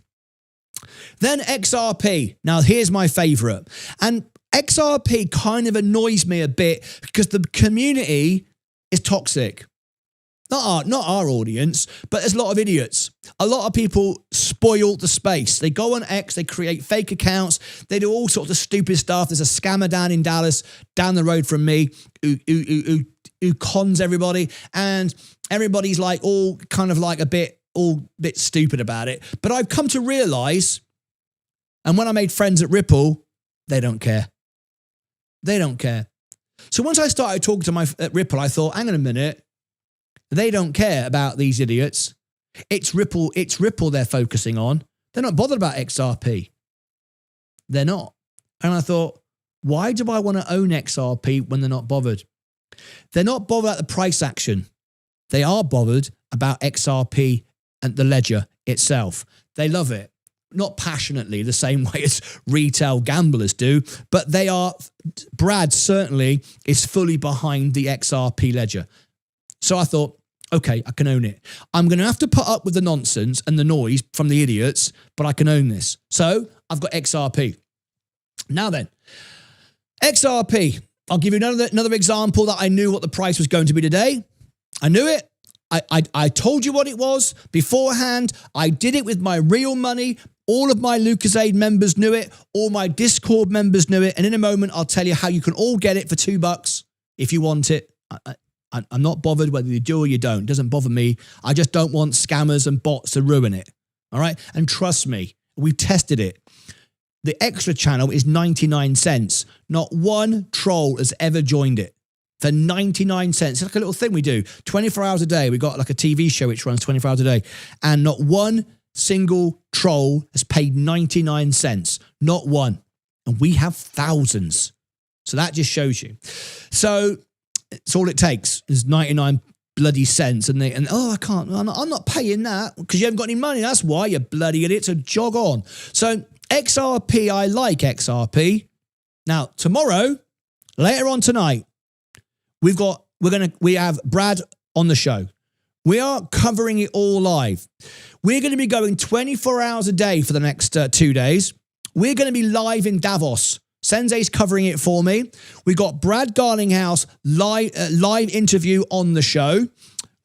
Then XRP. Now, here's my favorite. And XRP kind of annoys me a bit because the community is toxic. Not our audience, but there's a lot of idiots. A lot of people spoil the space. They go on X, they create fake accounts, they do all sorts of stupid stuff. There's a scammer down in Dallas, down the road from me, who cons everybody, and everybody's like all kind of like a bit stupid about it. But I've come to realize, and when I made friends at Ripple, they don't care. They don't care. So once I started talking to my at Ripple, I thought, hang on a minute. They don't care about these idiots. It's Ripple they're focusing on. They're not bothered about XRP. They're not. And I thought, why do I want to own XRP when they're not bothered? They're not bothered about the price action. They are bothered about XRP and the ledger itself. They love it. Not passionately, the same way as retail gamblers do, but they are, Brad certainly is fully behind the XRP ledger. So I thought, okay, I can own it. I'm going to have to put up with the nonsense and the noise from the idiots, but I can own this. So I've got XRP. Now then, XRP. I'll give you another example that I knew what the price was going to be today. I knew it. I told you what it was beforehand. I did it with my real money. All of my Lucozade members knew it. All my Discord members knew it. And in a moment, I'll tell you how you can all get it for $2 if you want it. I'm not bothered whether you do or you don't. It doesn't bother me. I just don't want scammers and bots to ruin it. All right? And trust me, we've tested it. The extra channel is 99 cents. Not one troll has ever joined it. For 99 cents. It's like a little thing we do. 24 hours a day. We've got like a TV show which runs 24 hours a day. And not one single troll has paid 99 cents. Not one. And we have thousands. So that just shows you. So it's all it takes is 99 bloody cents. And I can't, I'm not paying that because you haven't got any money. That's why, you bloody idiot. So jog on. So XRP, I like XRP. Now, tomorrow, later on tonight, we have Brad on the show. We are covering it all live. We're going to be going 24 hours a day for the next 2 days. We're going to be live in Davos. Sensei's covering it for me. We got Brad Garlinghouse live interview on the show.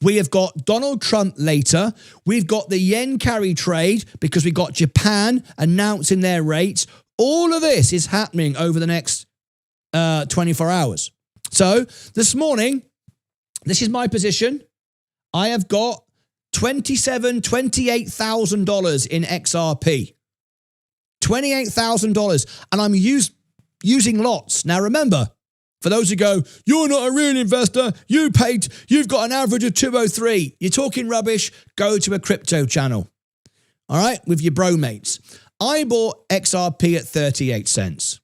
We have got Donald Trump later. We've got the yen carry trade because we got Japan announcing their rates. All of this is happening over the next 24 hours. So this morning, this is my position. I have got $28,000 in XRP. $28,000. And I'm using lots. Now remember, for those who go, you're not a real investor, you've got an average of 203. You're talking rubbish, go to a crypto channel. All right, with your bro mates. I bought XRP at 38 cents.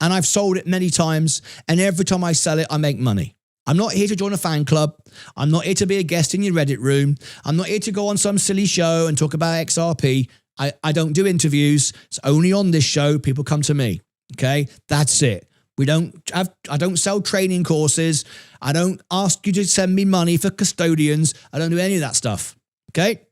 And I've sold it many times, and every time I sell it, I make money. I'm not here to join a fan club. I'm not here to be a guest in your Reddit room. I'm not here to go on some silly show and talk about XRP. I don't do interviews. It's only on this show people come to me. Okay, that's it. I don't sell training courses. I don't ask you to send me money for custodians. I don't do any of that stuff. Okay.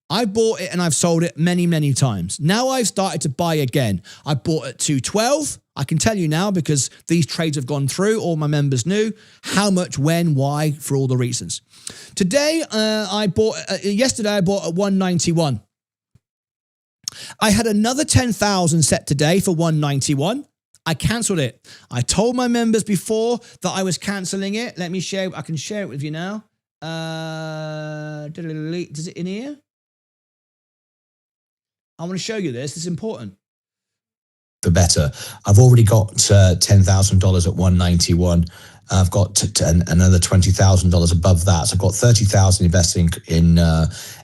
I bought it and I've sold it many, many times. Now I've started to buy again. I bought at 212. I can tell you now because these trades have gone through. All my members knew how much, when, why, for all the reasons. Today, yesterday I bought at 191. I had another 10,000 set today for 191. I cancelled it. I told my members before that I was cancelling it. Let me share. I can share it with you now. Is it in here? I want to show you this. This is important. For better. I've already got $10,000 at 191. I've got another $20,000 above that. So I've got 30,000 investing in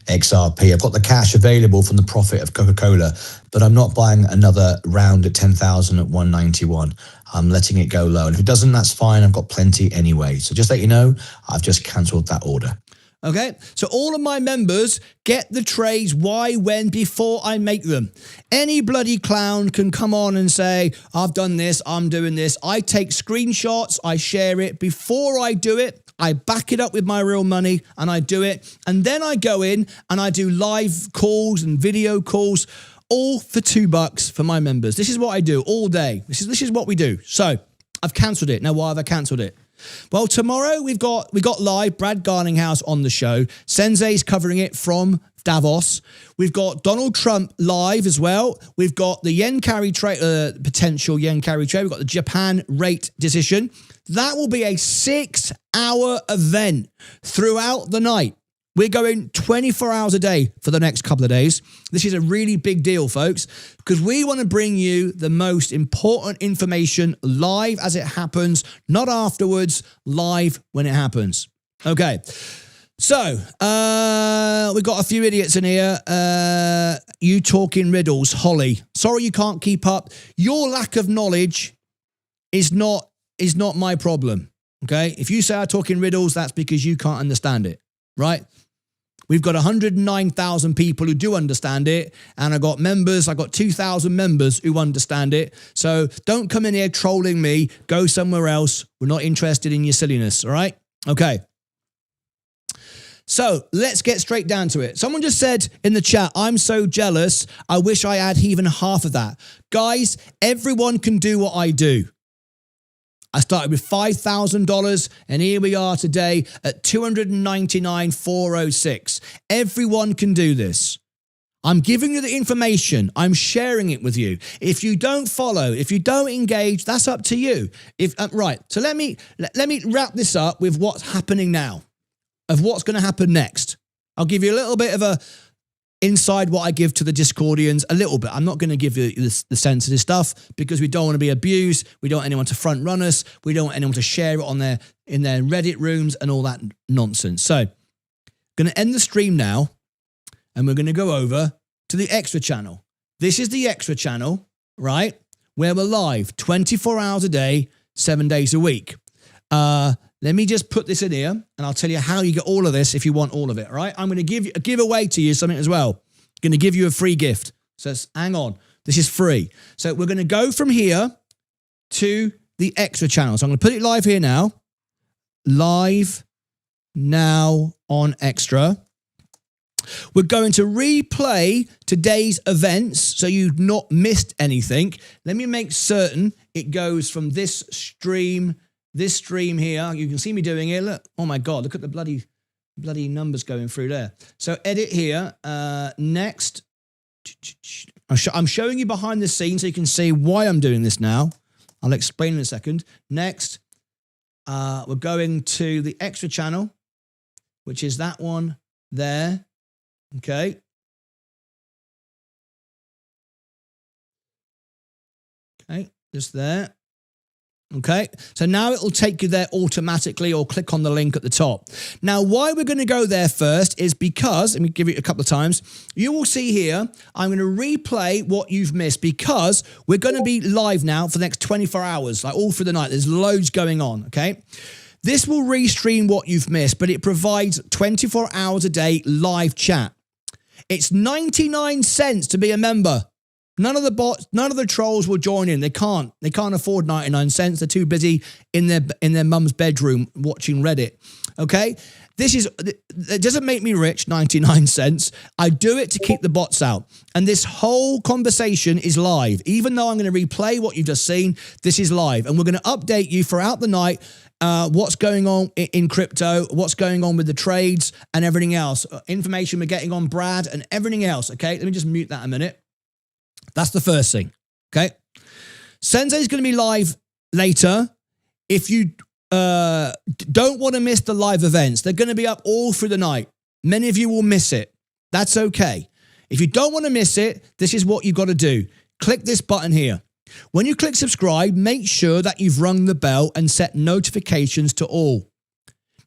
XRP. I've got the cash available from the profit of Coca-Cola, but I'm not buying another round at 10,000 at 191. I'm letting it go low. And if it doesn't, that's fine. I've got plenty anyway. So just let you know, I've just cancelled that order. Okay, so all of my members get the trades why, when, before I make them. Any bloody clown can come on and say, I've done this, I'm doing this. I take screenshots, I share it. Before I do it, I back it up with my real money and I do it. And then I go in and I do live calls and video calls, all for $2 for my members. This is what I do all day. This is what we do. So I've cancelled it. Now, why have I cancelled it? Well, tomorrow we got live Brad Garlinghouse on the show. Sensei's covering it from Davos. We've got Donald Trump live as well. We've got the yen carry trade, potential yen carry trade. We've got the Japan rate decision. That will be a 6-hour event throughout the night. We're going 24 hours a day for the next couple of days. This is a really big deal, folks, because we want to bring you the most important information live as it happens, not afterwards, live when it happens. Okay, so we've got a few idiots in here. You talking riddles, Holly. Sorry you can't keep up. Your lack of knowledge is not my problem, okay? If you say I'm talking riddles, that's because you can't understand it, right? We've got 109,000 people who do understand it, and I got 2,000 members who understand it. So don't come in here trolling me. Go somewhere else. We're not interested in your silliness, all right? Okay. So let's get straight down to it. Someone just said in the chat, I'm so jealous. I wish I had even half of that. Guys, everyone can do what I do. I started with $5,000 and here we are today at $299,406. Everyone can do this. I'm giving you the information. I'm sharing it with you. If you don't follow, if you don't engage, that's up to you. Right. So let me wrap this up with what's happening now, of what's going to happen next. I'll give you a little bit of a inside what I give to the Discordians, a little bit. I'm not going to give you the sensitive stuff because we don't want to be abused. We don't want anyone to front run us. We don't want anyone to share it in their Reddit rooms and all that nonsense. So, going to end the stream now. And we're going to go over to the extra channel. This is the extra channel, right? Where we're live 24 hours a day, 7 days a week. Let me just put this in here and I'll tell you how you get all of this if you want all of it, right? I'm going to give away to you something as well. Going to give you a free gift. So hang on. This is free. So we're going to go from here to the extra channel. So I'm going to put it live here now. Live now on extra. We're going to replay today's events so you've not missed anything. Let me make certain it goes from this stream here. You can see me doing it. Look, oh my God, look at the bloody numbers going through there. So edit here. Next, I'm showing you behind the scenes so you can see why I'm doing this now. I'll explain in a second. Next, we're going to the extra channel, which is that one there. Okay. Okay, just there. Okay, so now it will take you there automatically or click on the link at the top. Now, why we're going to go there first is because, let me give it a couple of times, you will see here, I'm going to replay what you've missed because we're going to be live now for the next 24 hours, like all through the night. There's loads going on, okay? This will restream what you've missed, but it provides 24 hours a day live chat. It's 99 cents to be a member. None of the bots, none of the trolls will join in. They can't afford 99 cents. They're too busy in their mum's bedroom watching Reddit. Okay? It doesn't make me rich, 99 cents. I do it to keep the bots out. And this whole conversation is live. Even though I'm going to replay what you've just seen, this is live. And we're going to update you throughout the night what's going on in crypto, what's going on with the trades and everything else. Information we're getting on Brad and everything else. Okay? Let me just mute that a minute. That's the first thing, okay? Sensei is going to be live later. If you don't want to miss the live events, they're going to be up all through the night. Many of you will miss it. That's okay. If you don't want to miss it, this is what you've got to do. Click this button here. When you click subscribe, make sure that you've rung the bell and set notifications to all.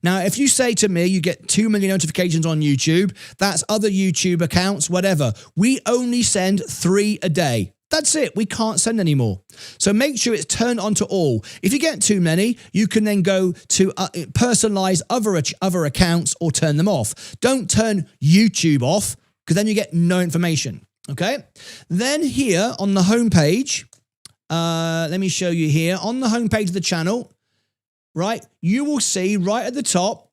Now, if you say to me, you get 2 million notifications on YouTube, that's other YouTube accounts, whatever. We only send 3 a day. That's it. We can't send any more. So make sure it's turned on to all. If you get too many, you can then go to personalize other accounts or turn them off. Don't turn YouTube off because then you get no information. Okay. Then here on the homepage, let me show you here on the homepage of the channel. Right, you will see right at the top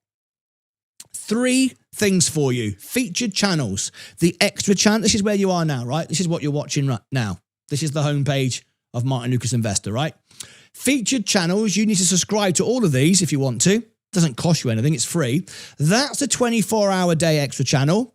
3 things for you. Featured channels, the extra channel. This is where you are now, right? This is what you're watching right now. This is the homepage of Martyn Lucas Investor, right? Featured channels, you need to subscribe to all of these if you want to. It doesn't cost you anything, it's free. That's the 24-hour day extra channel,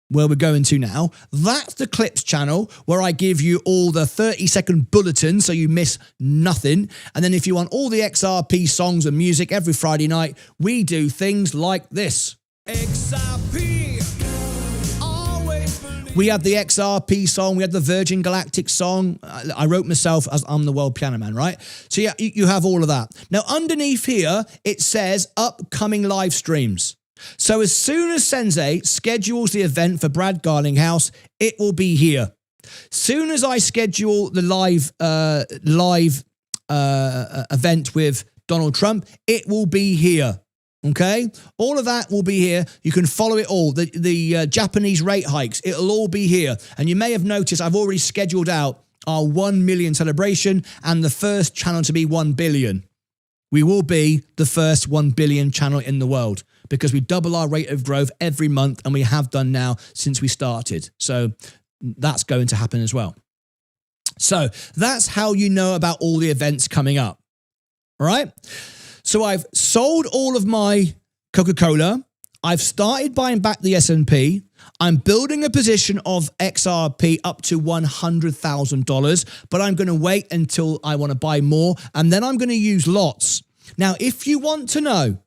where we're going to now. That's the clips channel where I give you all the 30-second bulletins so you miss nothing. And then if you want all the XRP songs and music every Friday night, we do things like this. XRP, we have the XRP song. We have the Virgin Galactic song. I wrote myself as I'm the world piano man, right? So yeah, you have all of that. Now underneath here, it says upcoming live streams. So as soon as Sensei schedules the event for Brad Garlinghouse, it will be here. Soon as I schedule the live event with Donald Trump, it will be here. Okay? All of that will be here. You can follow it all. The Japanese rate hikes, it'll all be here. And you may have noticed I've already scheduled out our 1 million celebration and the first channel to be 1 billion. We will be the first 1 billion channel in the world, because we double our rate of growth every month, and we have done now since we started. So that's going to happen as well. So that's how you know about all the events coming up. All right? So I've sold all of my Coca-Cola. I've started buying back the S&P. I'm building a position of XRP up to $100,000, but I'm going to wait until I want to buy more, and then I'm going to use lots. Now, if you want to know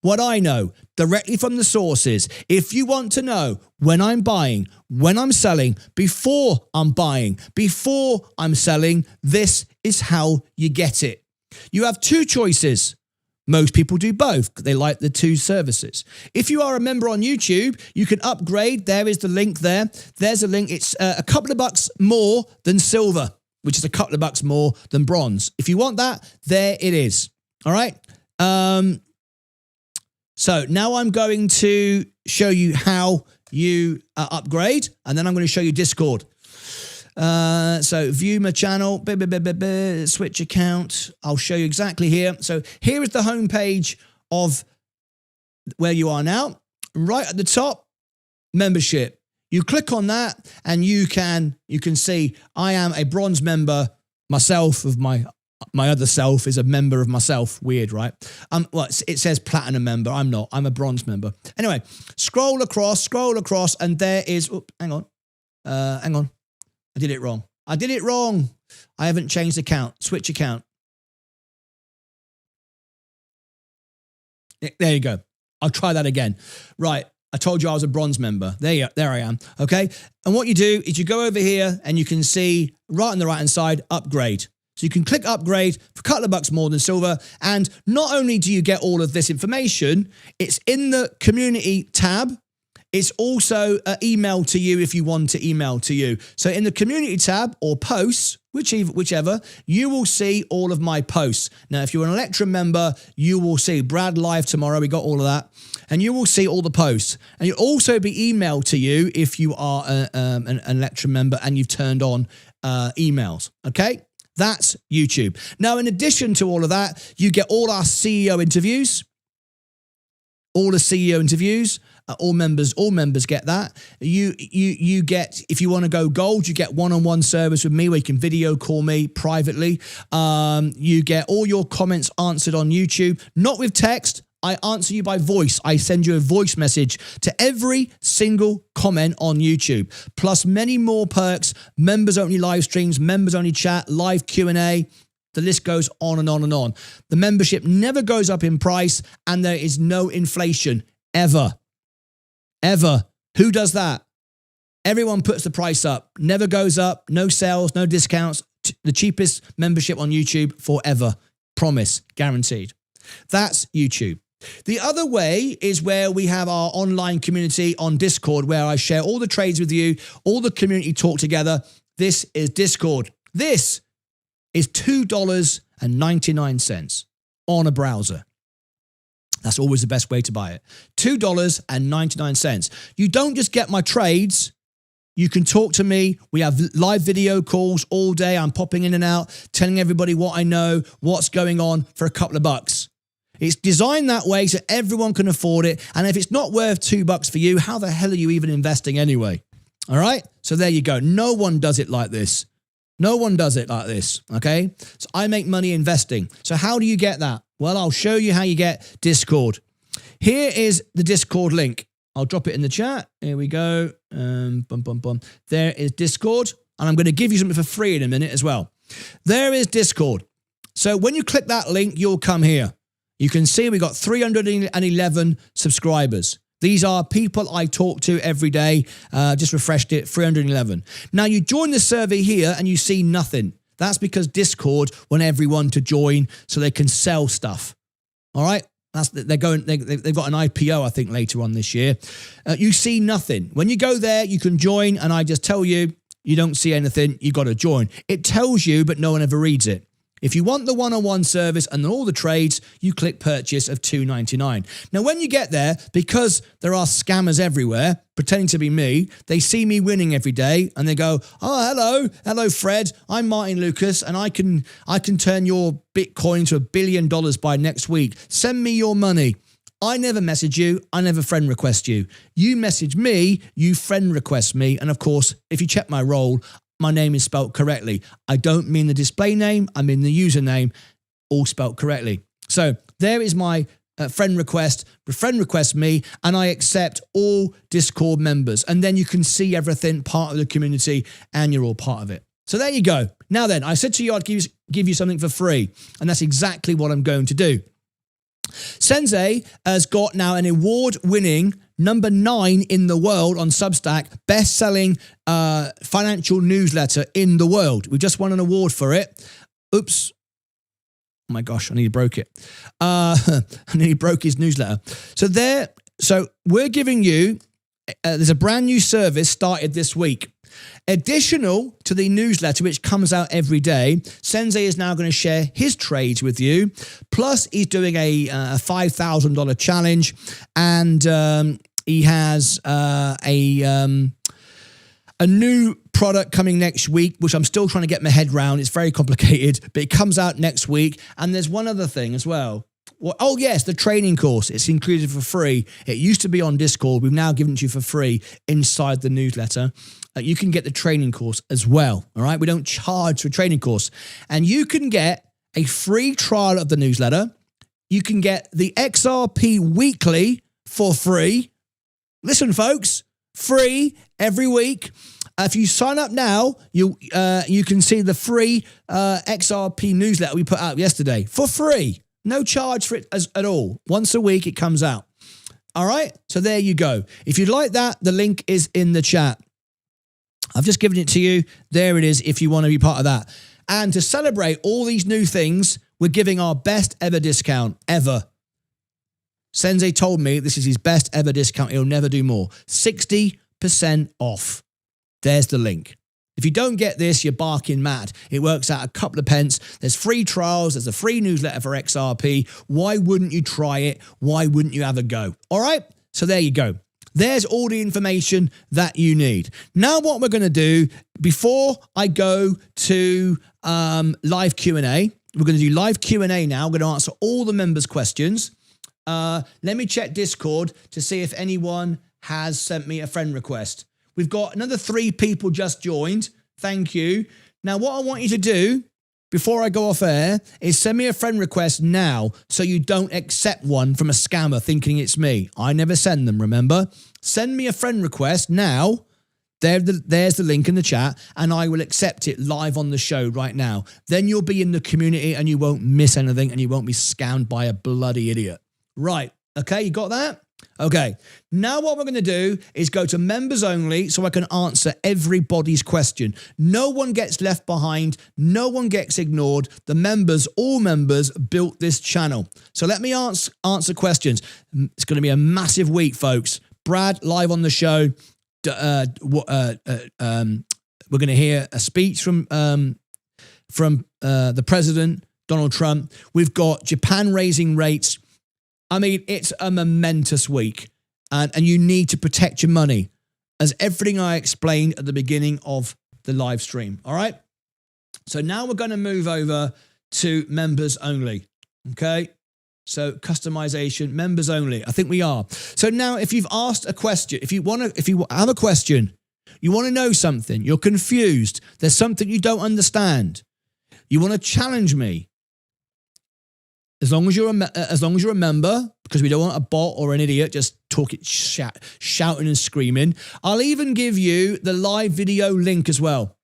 what I know directly from the sources, if you want to know when I'm buying, when I'm selling, before I'm buying, before I'm selling, this is how you get it. You have two choices. Most people do both. They like the two services. If you are a member on YouTube, you can upgrade. There is the link there. There's a link. It's a couple of bucks more than silver, which is a couple of bucks more than bronze. If you want that, there it is. All right. So now I'm going to show you how you upgrade, and then I'm going to show you Discord. So view my channel, switch account. I'll show you exactly here. So here is the homepage of where you are now. Right at the top, membership. You click on that, and you can see I am a bronze member myself. Of my other self is a member of myself. Weird, right? Well, it says platinum member. I'm not. I'm a bronze member. Anyway, scroll across, and there is. Oh, hang on. I did it wrong. I haven't changed account. Switch account. There you go. I'll try that again. Right. I told you I was a bronze member. There I am. Okay. And what you do is you go over here and you can see right on the right hand side, upgrade. So you can click upgrade for a couple of bucks more than silver. And not only do you get all of this information, it's in the community tab. It's also emailed to you if you want to email to you. So in the community tab or posts, whichever, you will see all of my posts. Now, if you're an Electrum member, you will see Brad live tomorrow. We got all of that. And you will see all the posts. And you'll also be emailed to you if you are an Electrum member and you've turned on emails. Okay? That's YouTube. Now, in addition to all of that, you get all our CEO interviews. All the CEO interviews. All members get that. You get, if you want to go gold, you get one-on-one service with me where you can video call me privately. You get all your comments answered on YouTube, not with text. I answer you by voice. I send you a voice message to every single comment on YouTube, plus many more perks, members-only live streams, members-only chat, live Q&A. The list goes on and on and on. The membership never goes up in price, and there is no inflation, ever. Ever. Who does that? Everyone puts the price up. Never goes up. No sales, no discounts. The cheapest membership on YouTube forever. Promise. Guaranteed. That's YouTube. The other way is where we have our online community on Discord, where I share all the trades with you, all the community talk together. This is Discord. This is $2.99 on a browser. That's always the best way to buy it. $2.99. You don't just get my trades. You can talk to me. We have live video calls all day. I'm popping in and out, telling everybody what I know, what's going on for a couple of bucks. It's designed that way so everyone can afford it. And if it's not worth $2 for you, how the hell are you even investing anyway? All right? So there you go. No one does it like this. No one does it like this, okay? So I make money investing. So how do you get that? Well, I'll show you how you get Discord. Here is the Discord link. I'll drop it in the chat. Here we go. There is Discord. And I'm going to give you something for free in a minute as well. There is Discord. So when you click that link, you'll come here. You can see we got 311 subscribers. These are people I talk to every day. Just refreshed it, 311. Now you join the survey here and you see nothing. That's because Discord want everyone to join so they can sell stuff. All right? They've got an IPO, I think, later on this year. You see nothing. When you go there, you can join, and I just tell you, you don't see anything, you got to join. It tells you, but no one ever reads it. If you want the one-on-one service and all the trades, you click purchase of $2.99. Now, when you get there, because there are scammers everywhere pretending to be me, they see me winning every day and they go, oh, hello, Fred. I'm Martyn Lucas, and I can turn your Bitcoin to $1 billion by next week. Send me your money. I never message you. I never friend request you. You message me, you friend request me. And of course, if you check my role, my name is spelt correctly. I don't mean the display name. I mean the username, all spelt correctly. So there is my friend request me, and I accept all Discord members. And then you can see everything, part of the community, and you're all part of it. So there you go. Now then, I said to you I'd give you something for free, and that's exactly what I'm going to do. Sensei has got now an award-winning number 9 in the world on Substack, best-selling financial newsletter in the world. We just won an award for it. Oops. Oh my gosh, I nearly broke it. I nearly broke his newsletter. So we're giving you, there's a brand new service started this week. Additional to the newsletter, which comes out every day, Sensei is now going to share his trades with you. Plus, he's doing a $5,000 challenge, and he has a new product coming next week, which I'm still trying to get my head around. It's very complicated, but it comes out next week. And there's one other thing as well. Oh, yes, the training course. It's included for free. It used to be on Discord. We've now given it to you for free inside the newsletter. You can get the training course as well, all right? We don't charge for a training course. And you can get a free trial of the newsletter. You can get the XRP Weekly for free. Listen, folks, free every week. If you sign up now, you can see the free XRP newsletter we put out yesterday for free. No charge for it at all. Once a week, it comes out. All right? So there you go. If you'd like that, the link is in the chat. I've just given it to you. There it is if you want to be part of that. And to celebrate all these new things, we're giving our best ever discount ever. Sensei told me this is his best ever discount. He'll never do more. 60% off. There's the link. If you don't get this, you're barking mad. It works out a couple of pence. There's free trials. There's a free newsletter for XRP. Why wouldn't you try it? Why wouldn't you have a go? All right? So there you go. There's all the information that you need. Now what we're going to do, before I go to live Q&A, we're going to do live Q&A now. We're going to answer all the members' questions. Let me check Discord to see if anyone has sent me a friend request. We've got another 3 people just joined. Thank you. Now, what I want you to do before I go off air is send me a friend request now so you don't accept one from a scammer thinking it's me. I never send them, remember? Send me a friend request now. There's the link in the chat, and I will accept it live on the show right now. Then you'll be in the community and you won't miss anything and you won't be scammed by a bloody idiot. Right. Okay, you got that? Okay, now what we're going to do is go to members only so I can answer everybody's question. No one gets left behind. No one gets ignored. The members, all members, built this channel. So let me answer questions. It's going to be a massive week, folks. Brad, live on the show. We're going to hear a speech from the president, Donald Trump. We've got Japan raising rates. I mean, it's a momentous week, and you need to protect your money, as everything I explained at the beginning of the live stream. All right. So now we're going to move over to members only. Okay. So customization, members only. I think we are. So now, if you've asked a question, if you have a question, you want to know something, you're confused, there's something you don't understand, you want to challenge me. As long as you're a member, because we don't want a bot or an idiot just shouting and screaming. I'll even give you the live video link as well.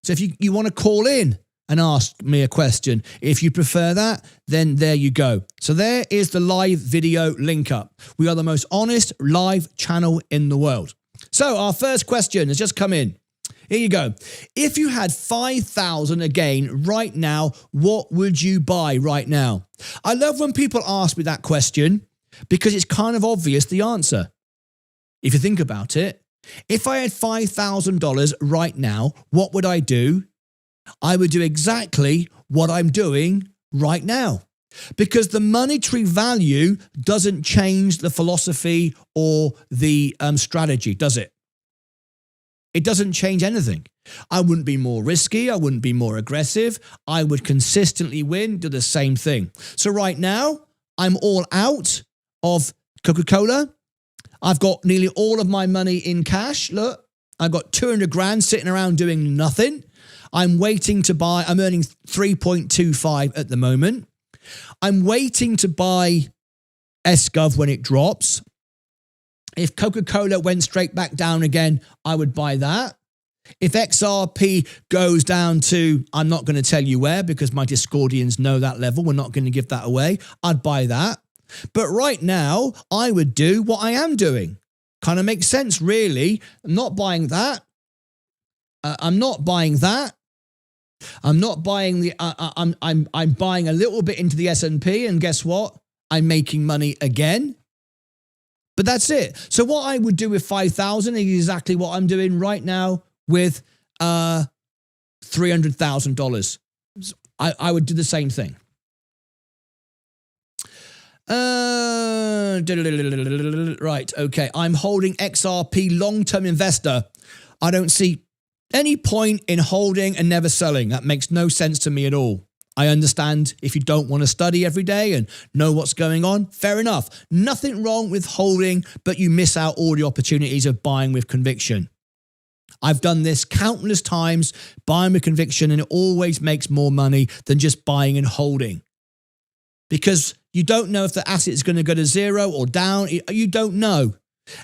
So if you want to call in and ask me a question, if you prefer that, then there you go. So there is the live video link up. We are the most honest live channel in the world. So our first question has just come in. Here you go. If you had 5,000 again right now, what would you buy right now? I love when people ask me that question because it's kind of obvious the answer. If you think about it, if I had $5,000 right now, what would I do? I would do exactly what I'm doing right now, because the monetary value doesn't change the philosophy or the strategy, does it? It doesn't change anything. I wouldn't be more risky. I wouldn't be more aggressive. I would consistently win, do the same thing. So right now, I'm all out of Coca-Cola. I've got nearly all of my money in cash. Look, I've got 200 grand sitting around doing nothing. I'm waiting to buy. I'm earning 3.25 at the moment. I'm waiting to buy SGov when it drops. If Coca-Cola went straight back down again, I would buy that. If XRP goes down to, I'm not going to tell you where because my Discordians know that level. We're not going to give that away. I'd buy that. But right now, I would do what I am doing. Kind of makes sense, really. I'm not buying that. I'm not buying that. I'm not buying the. I'm buying a little bit into the S&P, and guess what? I'm making money again. But that's it. So what I would do with 5,000 is exactly what I'm doing right now with $300,000. I would do the same thing. Right, okay. I'm holding XRP long-term investor. I don't see any point in holding and never selling. That makes no sense to me at all. I understand if you don't want to study every day and know what's going on, fair enough. Nothing wrong with holding, but you miss out all the opportunities of buying with conviction. I've done this countless times, buying with conviction, and it always makes more money than just buying and holding. Because you don't know if the asset is going to go to zero or down. You don't know.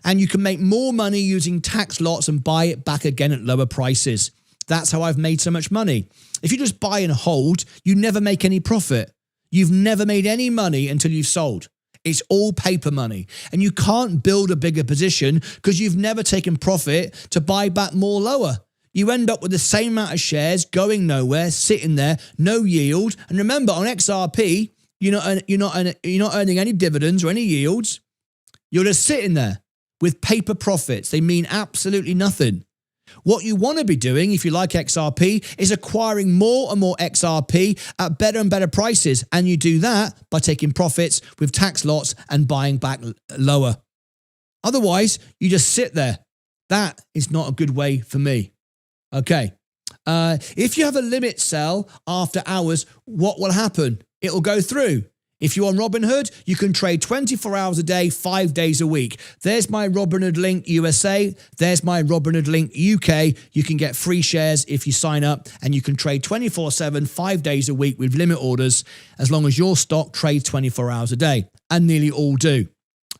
And you can make more money using tax lots and buy it back again at lower prices. That's how I've made so much money. If you just buy and hold, you never make any profit. You've never made any money until you've sold. It's all paper money. And you can't build a bigger position because you've never taken profit to buy back more lower. You end up with the same amount of shares going nowhere, sitting there, no yield. And remember, on XRP, you're not earning any dividends or any yields. You're just sitting there with paper profits. They mean absolutely nothing. What you want to be doing, if you like XRP, is acquiring more and more XRP at better and better prices. And you do that by taking profits with tax lots and buying back lower. Otherwise, you just sit there. That is not a good way for me. Okay. If you have a limit sell after hours, what will happen? It will go through. If you're on Robinhood, you can trade 24 hours a day, 5 days a week. There's my Robinhood link USA. There's my Robinhood link UK. You can get free shares if you sign up, and you can trade 24/7, 5 days a week with limit orders as long as your stock trades 24 hours a day, and nearly all do.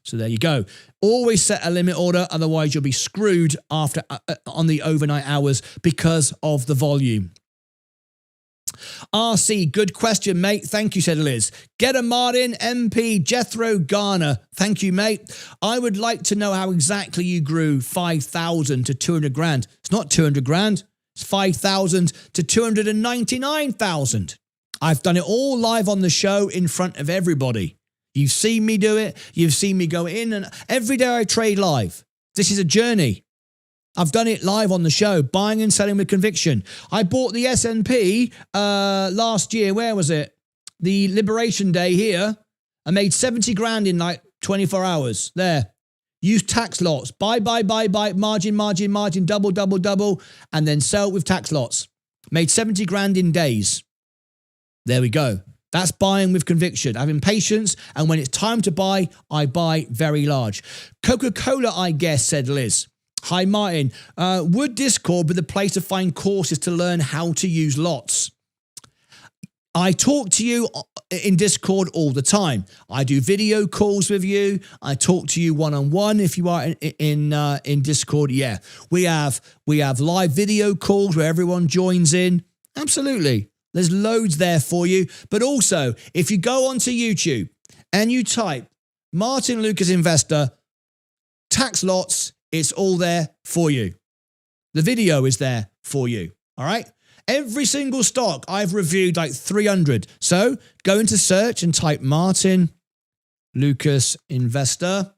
So there you go. Always set a limit order, otherwise you'll be screwed after on the overnight hours because of the volume. RC, good question, mate. Thank you, said Liz. Get a Martyn, MP, Jethro Garner. Thank you, mate. I would like to know how exactly you grew 5,000 to 200 grand. It's not 200 grand. It's 5,000 to 299,000. I've done it all live on the show in front of everybody. You've seen me do it. You've seen me go in, and every day I trade live. This is a journey. I've done it live on the show, buying and selling with conviction. I bought the S&P last year. Where was it? The Liberation Day here. I made 70 grand in like 24 hours. There. Use tax lots. Buy, margin, double, and then sell with tax lots. Made 70 grand in days. There we go. That's buying with conviction, having patience, and when it's time to buy, I buy very large. Coca-Cola, I guess, said Liz. Hi, Martyn. Would Discord be the place to find courses to learn how to use lots? I talk to you in Discord all the time. I do video calls with you. I talk to you one-on-one if you are in Discord. Yeah, we have live video calls where everyone joins in. Absolutely. There's loads there for you. But also, if you go onto YouTube and you type Martyn Lucas Investor, tax lots, it's all there for you. The video is there for you. All right. Every single stock I've reviewed like 300. So go into search and type Martyn Lucas Investor,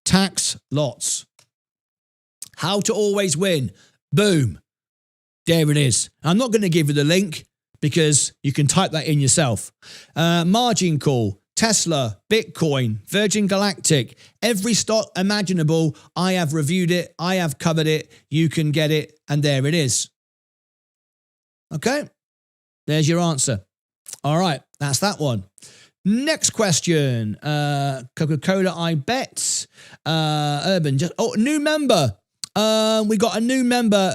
tax lots. How to always win. Boom. There it is. I'm not going to give you the link because you can type that in yourself. Margin call. Tesla, Bitcoin, Virgin Galactic, every stock imaginable, I have reviewed it, I have covered it, you can get it, and there it is. Okay, there's your answer. All right, that's that one. Next question, Coca-Cola, I bet, Urban, new member. We got a new member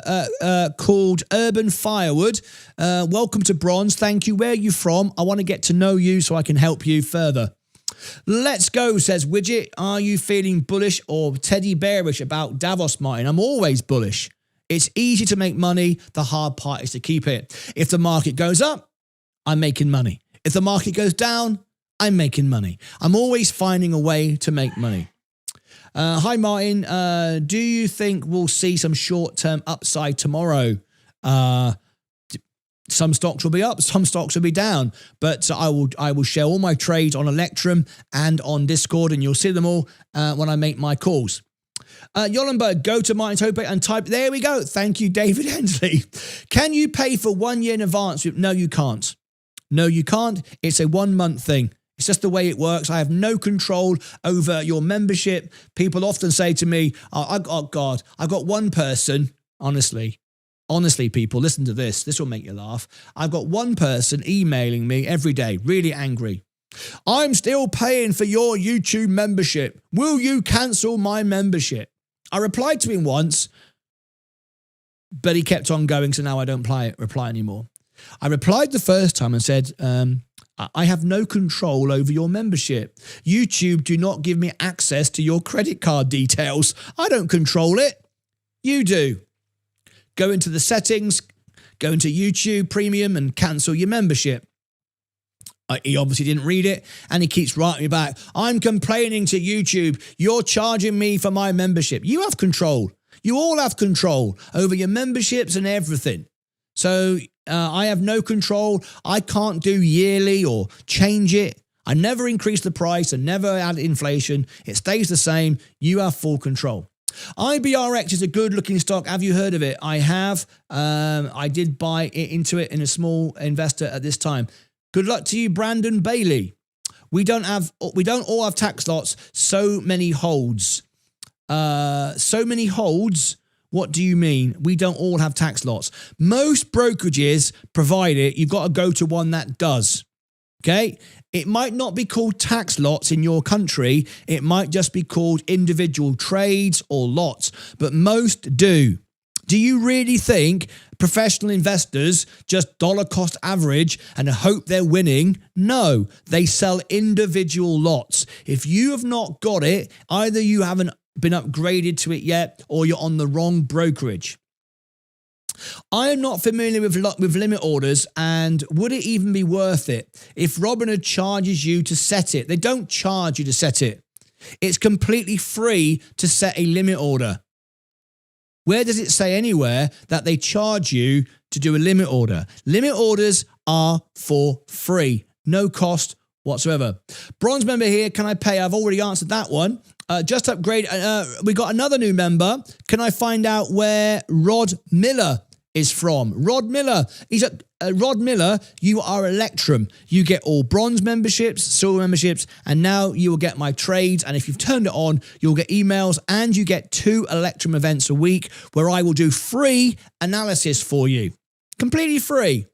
called Urban Firewood. Welcome to Bronze. Thank you. Where are you from? I want to get to know you so I can help you further. Let's go, says Widget. Are you feeling bullish or teddy bearish about Davos, Martyn? I'm always bullish. It's easy to make money. The hard part is to keep it. If the market goes up, I'm making money. If the market goes down, I'm making money. I'm always finding a way to make money. Hi, Martyn. Do you think we'll see some short-term upside tomorrow? Some stocks will be up, some stocks will be down, but I will share all my trades on Electrum and on Discord, and you'll see them all when I make my calls. Yollenberg, go to Martyn's homepage and type, there we go. Thank you, David Hensley. Can you pay for 1 year in advance? No, you can't. No, you can't. It's a 1 month thing. It's just the way it works. I have no control over your membership. People often say to me, oh God, I've got one person, honestly, people, listen to this. This will make you laugh. I've got one person emailing me every day, really angry. I'm still paying for your YouTube membership. Will you cancel my membership? I replied to him once, but he kept on going, so now I don't reply anymore. I replied the first time and said, I have no control over your membership. YouTube do not give me access to your credit card details. I don't control it. You do. Go into the settings, go into YouTube Premium and cancel your membership. He obviously didn't read it, and he keeps writing me back. I'm complaining to YouTube. You're charging me for my membership. You have control. You all have control over your memberships and everything. So I have no control. I can't do yearly or change it. I never increase the price and never add inflation. It stays the same. You have full control. IBRX is a good looking stock. Have you heard of it? I have. I did buy into it in a small investor at this time. Good luck to you, Brandon Bailey. We don't all have tax lots. So many holds. So many holds. What do you mean? We don't all have tax lots. Most brokerages provide it. You've got to go to one that does. Okay? It might not be called tax lots in your country. It might just be called individual trades or lots, but most do. Do you really think professional investors just dollar cost average and hope they're winning? No, they sell individual lots. If you have not got it, either you haven't been upgraded to it yet or you're on the wrong brokerage. I am not familiar with limit orders, and would it even be worth it if Robinhood charges you to set it? They don't charge you to set it. It's completely free to set a limit order. Where does it say anywhere that they charge you to do a limit order? Limit orders are for free, no cost whatsoever. Bronze member here, can I pay? I've already answered that one. Just upgrade. We got another new member. Can I find out where Rod Miller is from? Rod Miller. He's at Rod Miller. You are Electrum. You get all bronze memberships, silver memberships, and now you will get my trades. And if you've turned it on, you'll get emails, and you get 2 Electrum events a week where I will do free analysis for you. Completely free.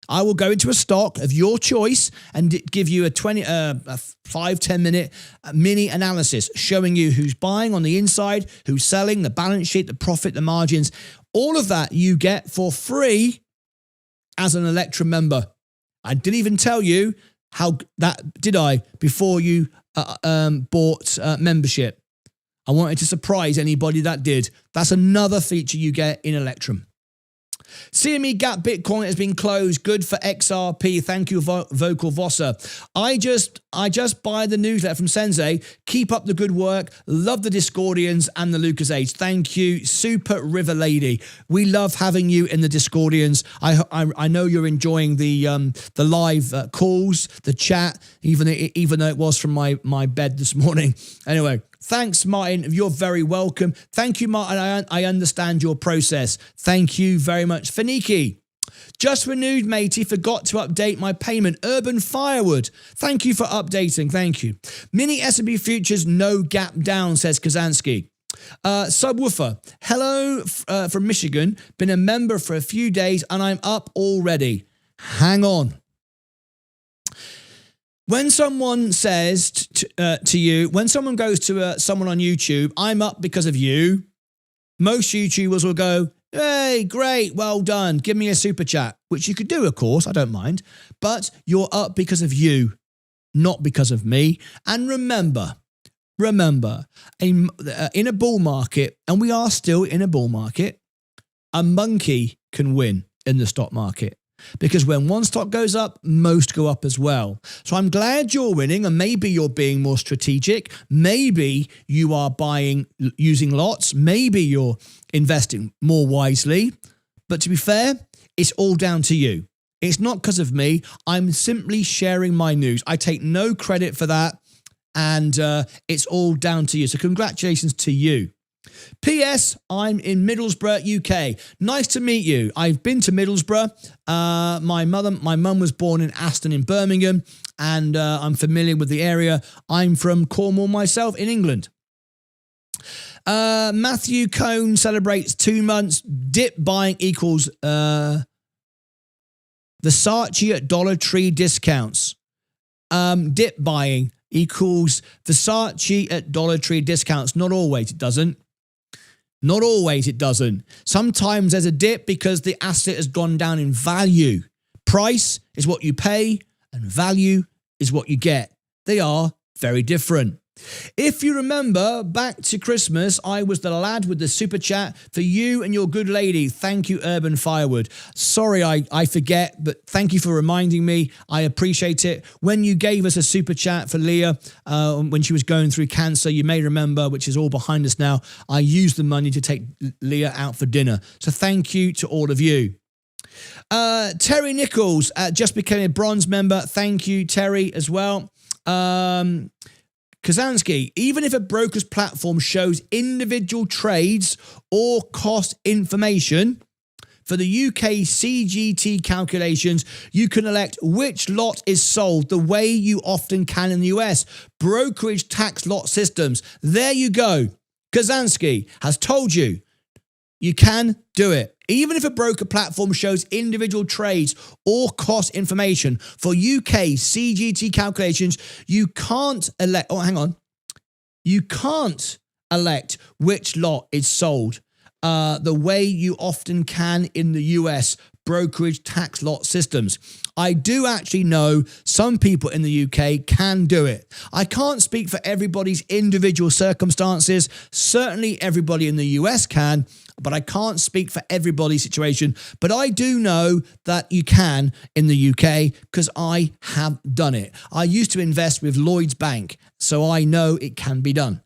I will go into a stock of your choice and give you a 5-10 minute mini analysis showing you who's buying on the inside, who's selling, the balance sheet, the profit, the margins. All of that you get for free as an Electrum member. I didn't even tell you how that, did I, before you bought membership. I wanted to surprise anybody that did. That's another feature you get in Electrum. CME Gap Bitcoin has been closed. Good for XRP. Thank you, Vocal Vossa. I just buy the newsletter from Sensei. Keep up the good work. Love the Discordians and the Lucasades. Thank you, Super River Lady. We love having you in the Discordians. I know you're enjoying the live calls, the chat, even though it was from my bed this morning. Anyway. Thanks, Martyn. You're very welcome. Thank you, Martyn. I understand your process. Thank you very much. Faniki. Just renewed, matey. Forgot to update my payment. Urban Firewood. Thank you for updating. Thank you. Mini S&P Futures, no gap down, says Kazansky. Subwoofer. Hello from Michigan. Been a member for a few days and I'm up already. Hang on. When someone says to you, when someone goes to someone on YouTube, I'm up because of you, most YouTubers will go, hey, great, well done, give me a super chat, which you could do, of course, I don't mind, but you're up because of you, not because of me. And remember, in a bull market, and we are still in a bull market, a monkey can win in the stock market. Because when one stock goes up, most go up as well. So I'm glad you're winning, and maybe you're being more strategic. Maybe you are buying using lots. Maybe you're investing more wisely. But to be fair, it's all down to you. It's not because of me. I'm simply sharing my news. I take no credit for that, and it's all down to you. So congratulations to you. P.S. I'm in Middlesbrough, UK. Nice to meet you. I've been to Middlesbrough. My mum was born in Aston in Birmingham, and I'm familiar with the area. I'm from Cornwall myself in England. Matthew Cohn celebrates 2 months. Dip buying equals Versace at Dollar Tree discounts. Dip buying equals Versace at Dollar Tree discounts. Not always it doesn't. Not always it doesn't. Sometimes there's a dip because the asset has gone down in value. Price is what you pay and value is what you get. They are very different. If you remember, back to Christmas, I was the lad with the super chat for you and your good lady. Thank you, Urban Firewood. Sorry, I forget, but thank you for reminding me. I appreciate it. When you gave us a super chat for Leah when she was going through cancer, you may remember, which is all behind us now, I used the money to take Leah out for dinner. So thank you to all of you. Terry Nichols just became a bronze member. Thank you, Terry, as well. Kazansky, even if a broker's platform shows individual trades or cost information, for the UK CGT calculations, you can elect which lot is sold the way you often can in the US. Brokerage tax lot systems. There you go. Kazansky has told you. You can do it. Even if a broker platform shows individual trades or cost information for UK CGT calculations, you can't elect, you can't elect which lot is sold the way you often can in the US brokerage tax lot systems. I do actually know some people in the UK can do it. I can't speak for everybody's individual circumstances. Certainly everybody in the US can, but I can't speak for everybody's situation. But I do know that you can in the UK because I have done it. I used to invest with Lloyds Bank, so I know it can be done.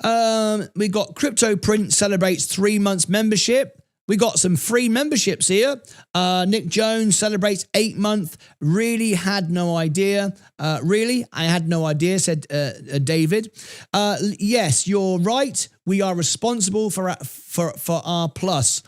We got Crypto Print celebrates 3 months membership. We got some free memberships here. Nick Jones celebrates 8 month. Really had no idea. Really? I had no idea, said David. Yes, you're right. We are responsible for our plus.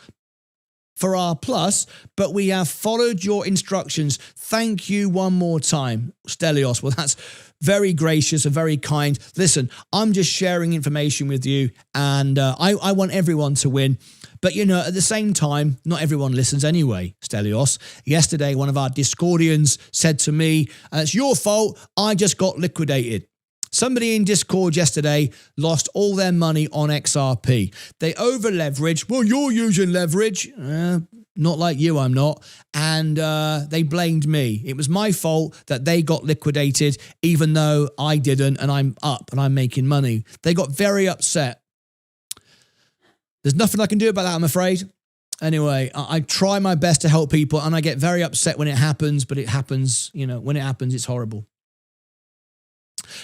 For our plus, but we have followed your instructions. Thank you one more time, Stelios. Well, that's very gracious and very kind. Listen, I'm just sharing information with you, and I want everyone to win. But, you know, at the same time, not everyone listens anyway, Stelios. Yesterday, one of our Discordians said to me, it's your fault, I just got liquidated. Somebody in Discord yesterday lost all their money on XRP. They over-leveraged. Well, you're using leverage. Not like you, I'm not. And they blamed me. It was my fault that they got liquidated, even though I didn't, and I'm up and I'm making money. They got very upset. There's nothing I can do about that, I'm afraid. Anyway, I try my best to help people, and I get very upset when it happens, but it happens, you know, when it happens, it's horrible.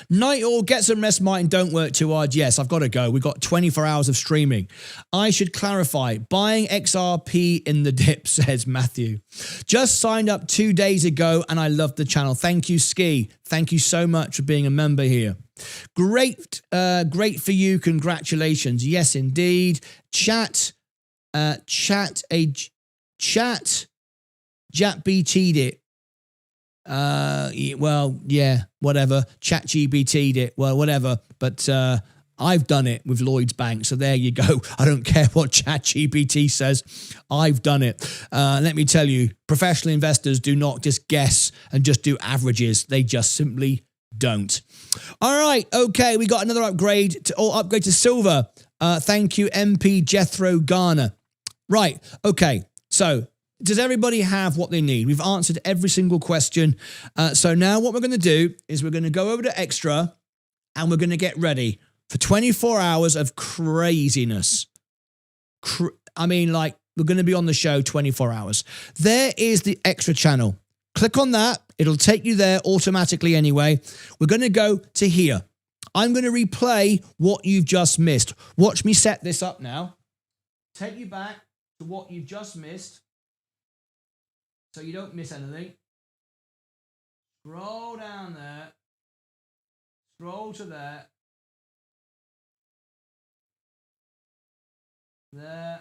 Night all, get some rest, Martyn, don't work too hard. Yes, I've got to go. We've got 24 hours of streaming. I should clarify, buying XRP in the dip, says Matthew. Just signed up 2 days ago and I love the channel. Thank you, Ski. Thank you so much for being a member here. Great, great for you. Congratulations. Yes, indeed. Chat BT'd it. Well, yeah, whatever. ChatGPT'd it. Well, whatever. But I've done it with Lloyds Bank. So there you go. I don't care what ChatGPT says. I've done it. Let me tell you, professional investors do not just guess and just do averages. They just simply don't. All right. Okay. We got another upgrade to silver. Thank you, MP Jethro Garner. Right. Okay. So Does everybody have what they need? We've answered every single question. So now what we're going to do is we're going to go over to Extra and we're going to get ready for 24 hours of craziness. We're going to be on the show 24 hours. There is the Extra channel. Click on that. It'll take you there automatically anyway. We're going to go to here. I'm going to replay what you've just missed. Watch me set this up now. Take you back to what you've just missed so you don't miss anything. Scroll down there. Scroll to there. There.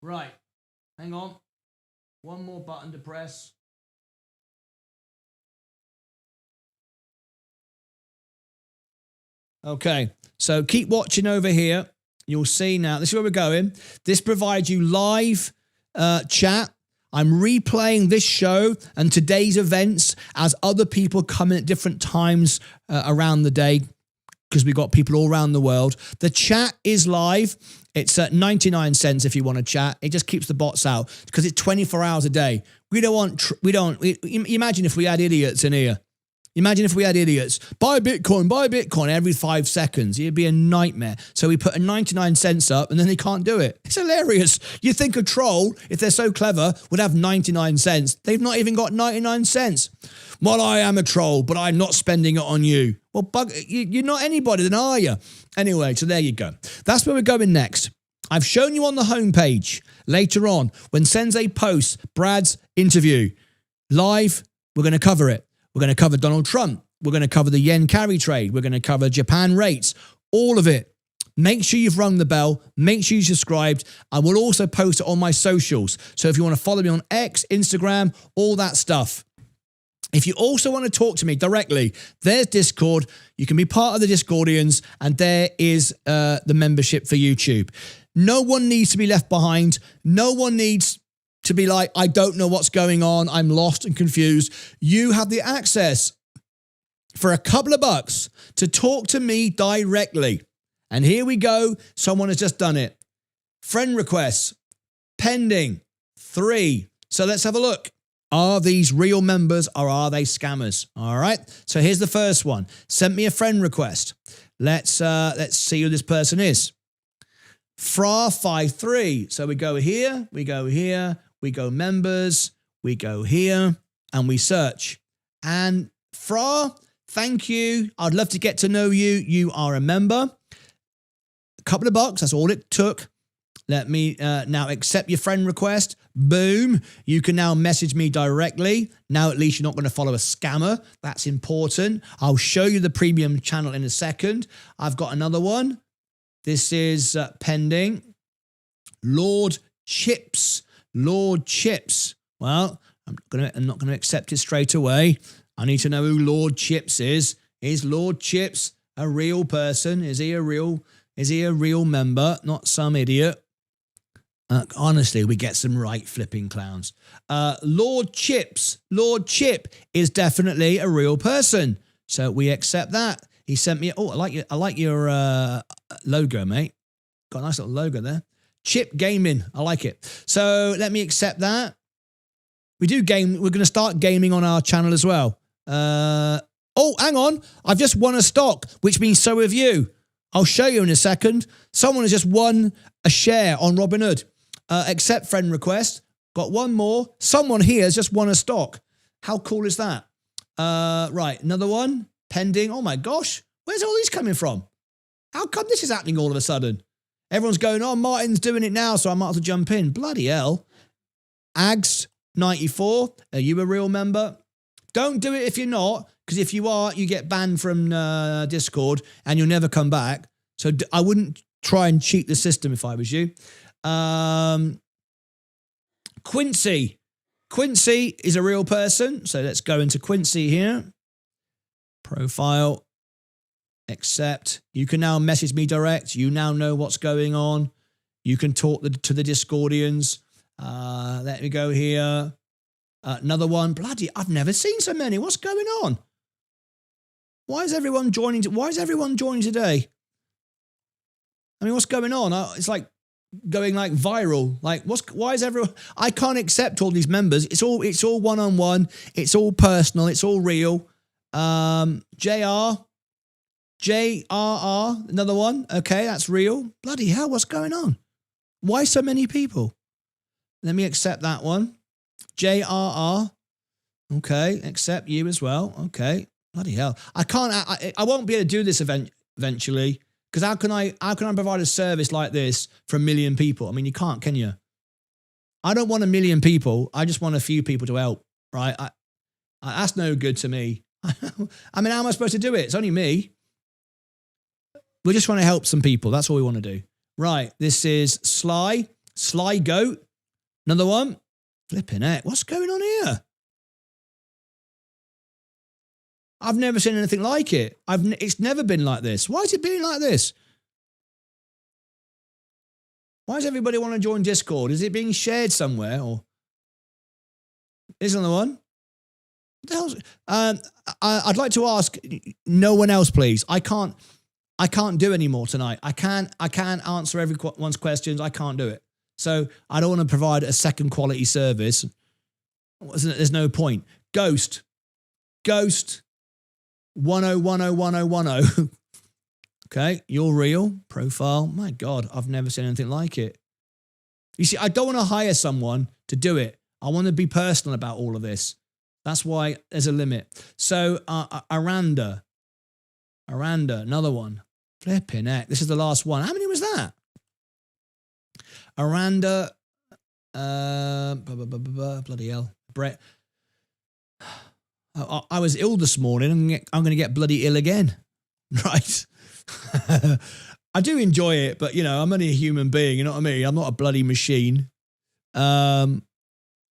Right. Hang on. One more button to press. Okay. So keep watching over here. You'll see now. This is where we're going. This provides you live chat. I'm replaying this show and today's events as other people come in at different times around the day, because we've got people all around the world. The chat is live. It's at 99 cents if you want to chat. It just keeps the bots out because it's 24 hours a day. Imagine if we had idiots in here. Imagine if we had idiots. Buy Bitcoin every 5 seconds. It'd be a nightmare. So we put a 99 cents up and then they can't do it. It's hilarious. You think a troll, if they're so clever, would have 99 cents. They've not even got 99 cents. Well, I am a troll, but I'm not spending it on you. Well, you're not anybody, then are you? Anyway, so there you go. That's where we're going next. I've shown you on the homepage later on when Sensei posts Brad's interview live, we're going to cover it. We're going to cover Donald Trump. We're going to cover the yen carry trade. We're going to cover Japan rates, all of it. Make sure you've rung the bell. Make sure you subscribed. I will also post it on my socials. So if you want to follow me on X, Instagram, all that stuff. If you also want to talk to me directly, there's Discord. You can be part of the Discordians, and there is the membership for YouTube. No one needs to be left behind. No one needs to be like, I don't know what's going on. I'm lost and confused. You have the access for a couple of bucks to talk to me directly. And here we go. Someone has just done it. Friend requests pending 3. So let's have a look. Are these real members or are they scammers? All right. So here's the first one. Sent me a friend request. Let's see who this person is. Fra53. So we go here, we go members, we go here, and we search. And Fra, thank you. I'd love to get to know you. You are a member. A couple of bucks, that's all it took. Let me now accept your friend request. Boom. You can now message me directly. Now at least you're not going to follow a scammer. That's important. I'll show you the premium channel in a second. I've got another one. This is pending. Lord Chips. Lord Chips. Well, I'm not going to accept it straight away. I need to know who Lord Chips is. Is Lord Chips a real person? Is he a real member? Not some idiot. Honestly, we get some right flipping clowns. Lord Chip is definitely a real person. So we accept that. He sent me, I like your logo, mate. Got a nice little logo there. Chip Gaming, I like it. So let me accept that. We do game, we're going to start gaming on our channel as well. Hang on. I've just won a stock, which means so have you. I'll show you in a second. Someone has just won a share on Robinhood. Accept friend request. Got one more. Someone here has just won a stock. How cool is that? Right, another one. Pending. Oh my gosh. Where's all these coming from? How come this is happening all of a sudden? Everyone's going, oh, Martyn's doing it now, so I might as well jump in. Bloody hell. Ags94. Are you a real member? Don't do it if you're not, because if you are, you get banned from Discord and you'll never come back. So I wouldn't try and cheat the system if I was you. Quincy. Quincy is a real person. So let's go into Quincy here. Profile. Accept. You can now message me direct. You now know what's going on. You can talk to the Discordians. Let me go here. Another one. Bloody, I've never seen so many. What's going on? Why is everyone joining today? I mean, what's going on? It's like going like viral. Like, why is everyone? I can't accept all these members. It's all one-on-one. It's all personal. It's all real. JRR, another one. Okay, that's real. Bloody hell, what's going on? Why so many people? Let me accept that one. JRR. Okay, accept you as well. Okay, bloody hell. I won't be able to do this eventually, because how can I provide a service like this for 1 million people? I mean, you can't, can you? I don't want 1 million people. I just want a few people to help, right? That's no good to me. I mean, how am I supposed to do it? It's only me. We just want to help some people. That's all we want to do. Right, this is Sly Goat. Another one. Flipping heck, what's going on here? I've never seen anything like it. It's never been like this. Why is it being like this? Why does everybody want to join Discord? Is it being shared somewhere? Or here's another one. What the hell's, I'd like to ask no one else, please. I can't do any more tonight. I can't answer everyone's questions. I can't do it. So I don't want to provide a second quality service. There's no point. Ghost. 10101010. Okay, you're real. Profile. My God, I've never seen anything like it. You see, I don't want to hire someone to do it. I want to be personal about all of this. That's why there's a limit. So Aranda, another one. Flipping heck. This is the last one. How many was that? Aranda, bloody hell. Brett. I was ill this morning and I'm going to get bloody ill again. Right. I do enjoy it, but, you know, I'm only a human being. You know what I mean? I'm not a bloody machine. There's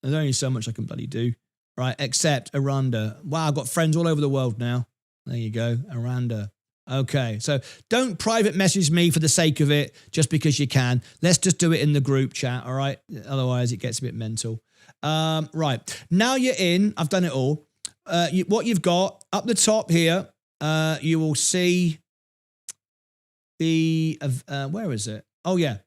only so much I can bloody do. Right. Except Aranda. Wow. I've got friends all over the world now. There you go. Aranda. Okay. So don't private message me for the sake of it, just because you can. Let's just do it in the group chat. All right. Otherwise it gets a bit mental. Right. Now you're in. I've done it all. What you've got up the top here, you will see the, where is it? Oh yeah,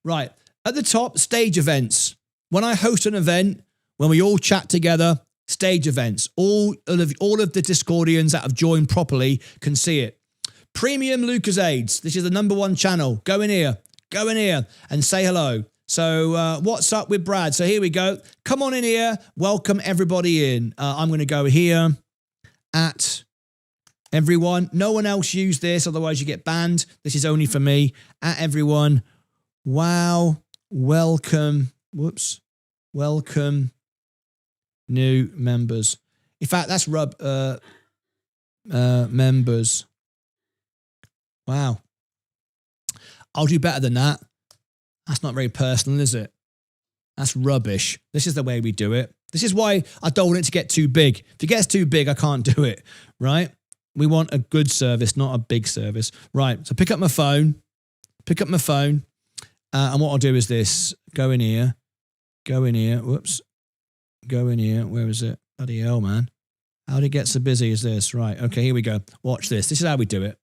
right. At the top, stage events. When I host an event, when we all chat together, stage events, all of the Discordians that have joined properly can see it. Premium Lucasades. This is the #1 channel. Go in here and say hello. So what's up with Brad? So here we go. Come on in here. Welcome everybody in. I'm going to go here at everyone. No one else use this, otherwise you get banned. This is only for me. At everyone. Wow. Welcome. Whoops. Welcome new members. In fact, that's members. Wow. I'll do better than that. That's not very personal, is it? That's rubbish. This is the way we do it. This is why I don't want it to get too big. If it gets too big, I can't do it, right? We want a good service, not a big service. Right, so pick up my phone. And what I'll do is this. Go in here. Whoops. Go in here. Where is it? Bloody hell, man. How did it get so busy as this? Right, okay, here we go. Watch this. This is how we do it.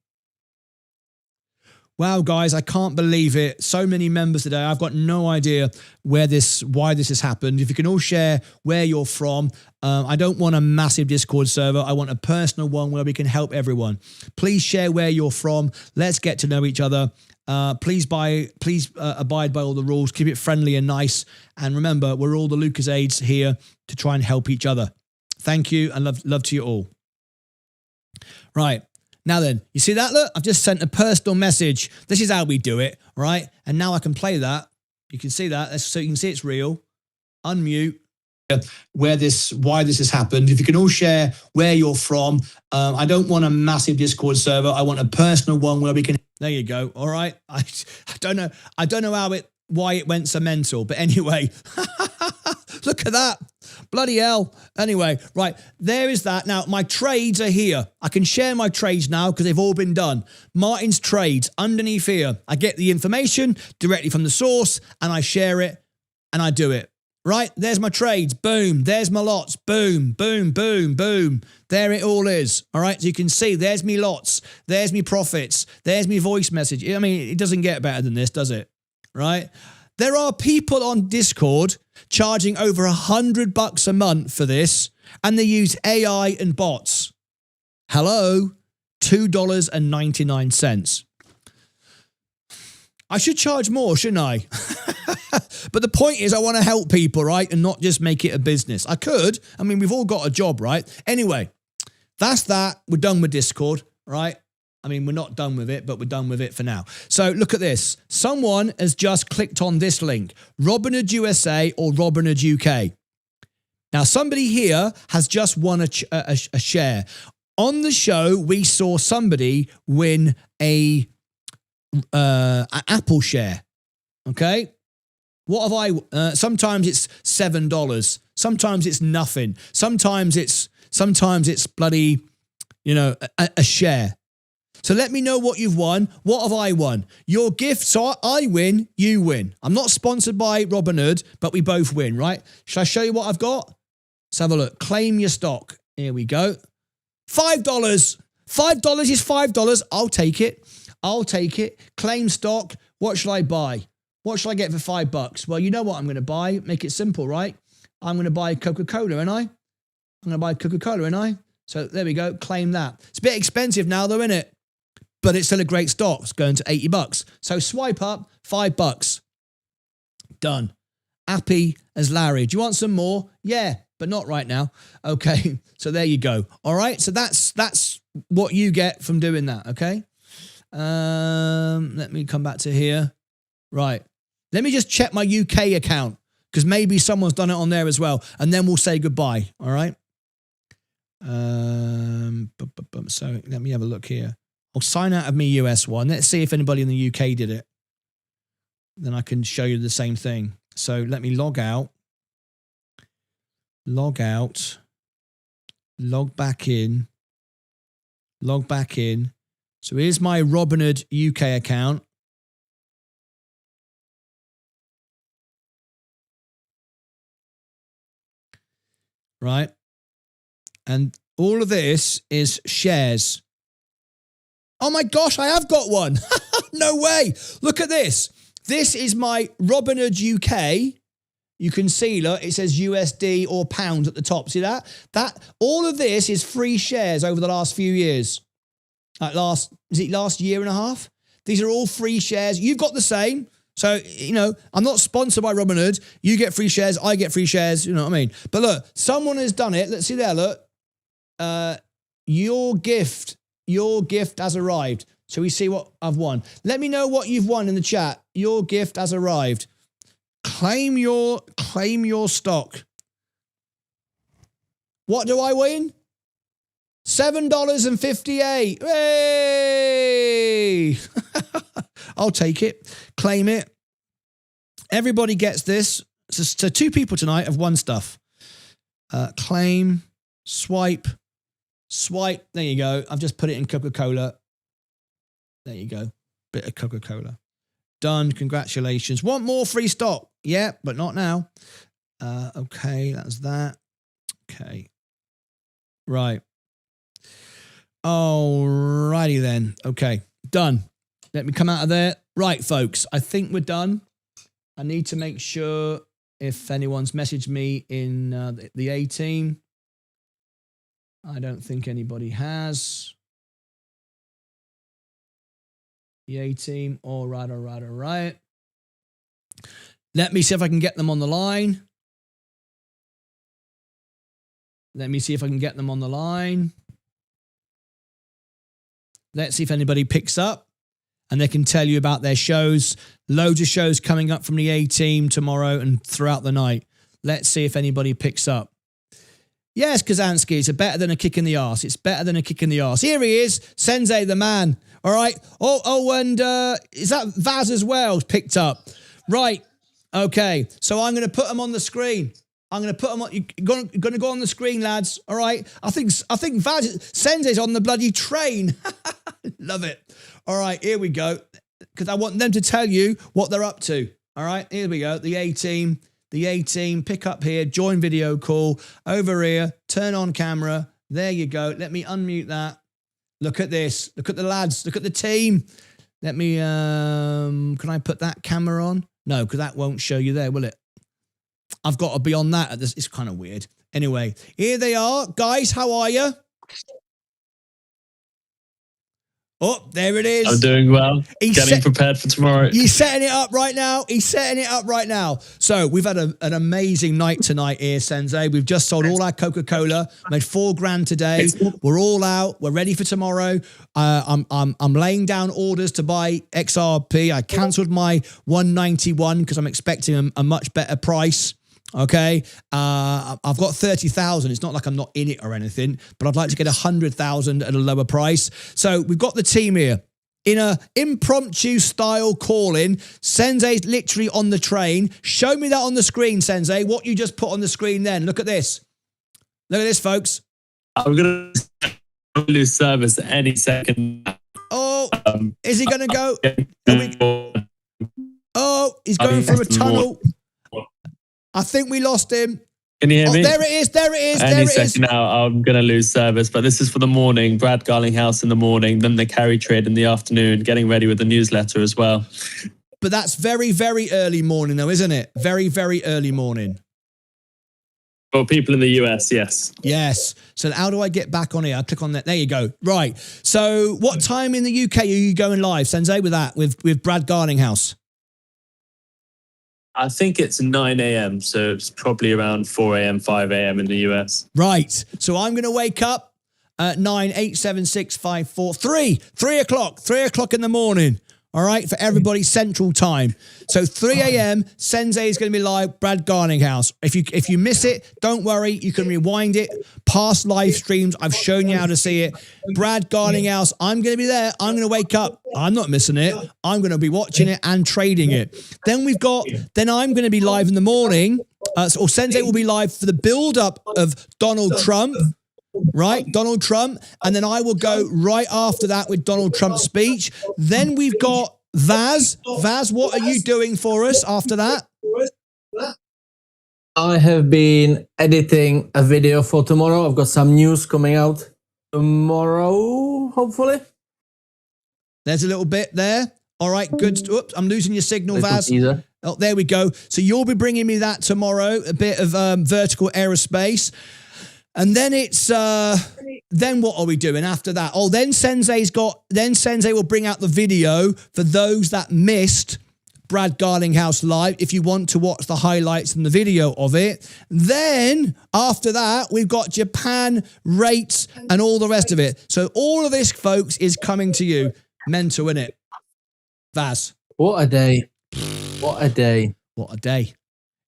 Wow, guys, I can't believe it. So many members today. I've got no idea why this has happened. If you can all share where you're from. I don't want a massive Discord server. I want a personal one where we can help everyone. Please share where you're from. Let's get to know each other. Please abide by all the rules. Keep it friendly and nice. And remember, we're all the Lucasades here to try and help each other. Thank you and love to you all. Right. Now then, you see that? Look, I've just sent a personal message. This is how we do it, right? And now I can play that. You can see that. So you can see it's real. Unmute. Why this has happened. If you can all share where you're from. I don't want a massive Discord server. I want a personal one where we can. There you go. All right. I don't know. I don't know why it went so mental. But anyway, look at that. Bloody hell. Anyway, right, there is that. Now, my trades are here. I can share my trades now because they've all been done. Martyn's trades underneath here. I get the information directly from the source and I share it and I do it. Right, there's my trades. Boom. There's my lots. Boom, boom, boom, boom. There it all is. All right, so you can see there's me lots. There's me profits. There's me voice message. I mean, it doesn't get better than this, does it? Right? There are people on Discord charging over $100 a month for this, and they use AI and bots. Hello, $2.99. I should charge more, shouldn't I? But the point is I want to help people, right? And not just make it a business. I could. I mean, we've all got a job, right? Anyway, that's that. We're done with Discord, right? I mean, we're not done with it, but we're done with it for now. So look at this. Someone has just clicked on this link, Robinhood USA or Robinhood UK. Now, somebody here has just won a share. On the show, we saw somebody win an Apple share. Okay. What have I, sometimes it's $7. Sometimes it's nothing. Sometimes it's bloody, a share. So let me know what you've won. What have I won? Your gift. So I win, you win. I'm not sponsored by Robinhood, but we both win, right? Should I show you what I've got? Let's have a look. Claim your stock. Here we go. $5. $5 is $5. I'll take it. I'll take it. Claim stock. What should I buy? What should I get for $5? Well, you know what I'm going to buy. Make it simple, right? I'm going to buy Coca-Cola, ain't I? I'm going to buy Coca-Cola, ain't I? So there we go. Claim that. It's a bit expensive now, though, isn't it? But it's still a great stock. It's going to $80. So swipe up, $5. Done. Happy as Larry. Do you want some more? Yeah, but not right now. Okay. So there you go. All right. So that's what you get from doing that. Okay. Let me come back to here. Right. Let me just check my UK account because maybe someone's done it on there as well. And then we'll say goodbye. All right. So let me have a look here. I'll sign out of my US one. Let's see if anybody in the UK did it. Then I can show you the same thing. So let me log out, log back in. So here's my Robinhood UK account. Right. And all of this is shares. Oh my gosh, I have got one. No way. Look at this. This is my Robinhood UK. You can see, look, it says USD or pounds at the top. See that? All of this is free shares over the last few years. Last year and a half? These are all free shares. You've got the same. So, I'm not sponsored by Robinhood. You get free shares. I get free shares. You know what I mean? But look, someone has done it. Let's see there, look. Your gift has arrived. So we see what I've won. Let me know what you've won in the chat. Your gift has arrived. Claim your stock. What do I win? $7.58. Hey! I'll take it. Claim it. Everybody gets this. So 2 people tonight have won stuff. Claim, swipe. There you go. I've just put it in Coca-Cola. There you go. Bit of Coca-Cola. Done. Congratulations. Want more free stock? Yeah, but not now. Okay, that's that. Okay. Right. Alrighty then. Okay, done. Let me come out of there. Right, folks, I think we're done. I need to make sure if anyone's messaged me in the A team. I don't think anybody has. The A team. All right. Let me see if I can get them on the line. Let's see if anybody picks up and they can tell you about their shows. Loads of shows coming up from the A team tomorrow and throughout the night. Let's see if anybody picks up. Yes, Kazansky, it's better than a kick in the arse. It's better than a kick in the arse. Here he is, Sensei the man. All right. And is that Vaz as well picked up? Right. Okay. So I'm going to put them on the screen. You're going to go on the screen, lads. All right. I think Vaz Sensei's on the bloody train. Love it. All right. Here we go. Because I want them to tell you what they're up to. All right. Here we go. The A team. Pick up here. Join video call. Over here. Turn on camera. There you go. Let me unmute that. Look at this. Look at the lads. Look at the team. Let me, can I put that camera on? No, because that won't show you there, will it? I've got to be on that. It's kind of weird. Anyway, here they are. Guys, how are you? Oh, there it is. I'm doing well. Getting prepared for tomorrow. He's setting it up right now. So we've had an amazing night tonight here, Sensei. We've just sold all our Coca-Cola, made $4,000 today. We're all out. We're ready for tomorrow. I'm laying down orders to buy XRP. I cancelled my 191 because I'm expecting a much better price. Okay, I've got 30,000. It's not like I'm not in it or anything, but I'd like to get 100,000 at a lower price. So we've got the team here in a impromptu style call-in. Sensei's literally on the train. Show me that on the screen, Sensei. What you just put on the screen then. Look at this. Look at this, folks. I'm gonna lose service any second. Oh, is he gonna go? Oh, he's going through a tunnel. I think we lost him. Can you hear me? There it is. Any second now, I'm going to lose service. But this is for the morning. Brad Garlinghouse in the morning, then the carry trade in the afternoon, getting ready with the newsletter as well. But that's very, very early morning though, isn't it? Very, very early morning. For people in the US, yes. Yes. So how do I get back on here? I click on that. There you go. Right. So what time in the UK are you going live, Sensei, with that, with Brad Garlinghouse? I think it's 9 a.m. So it's probably around 4 a.m., 5 a.m. in the US. Right. So I'm going to wake up at 9, 8, 7, 6, 5, 4, 3 o'clock, 3 o'clock in the morning. All right. For everybody central time. So 3 a.m. Sensei is going to be live, Brad Garlinghouse. If you miss it, don't worry. You can rewind it. Past live streams. I've shown you how to see it. Brad Garlinghouse. I'm going to be there. I'm going to wake up. I'm not missing it. I'm going to be watching it and trading it. Then I'm going to be live in the morning. Or Sensei will be live for the build up of Donald Trump. Right, Donald Trump, and then I will go right after that with Donald Trump's speech. Then we've got Vaz. Vaz, what are you doing for us after that? I have been editing a video for tomorrow. I've got some news coming out tomorrow, hopefully. There's a little bit there. All right, good. Oops, I'm losing your signal, Vaz. Oh, there we go. So you'll be bringing me that tomorrow, a bit of vertical aerospace. And then it's, then what are we doing after that? Oh, then Sensei will bring out the video for those that missed Brad Garlinghouse live, if you want to watch the highlights and the video of it. Then after that, we've got Japan rates and all the rest of it. So all of this, folks, is coming to you. Mental, innit? Vaz. What a day. What a day. What a day.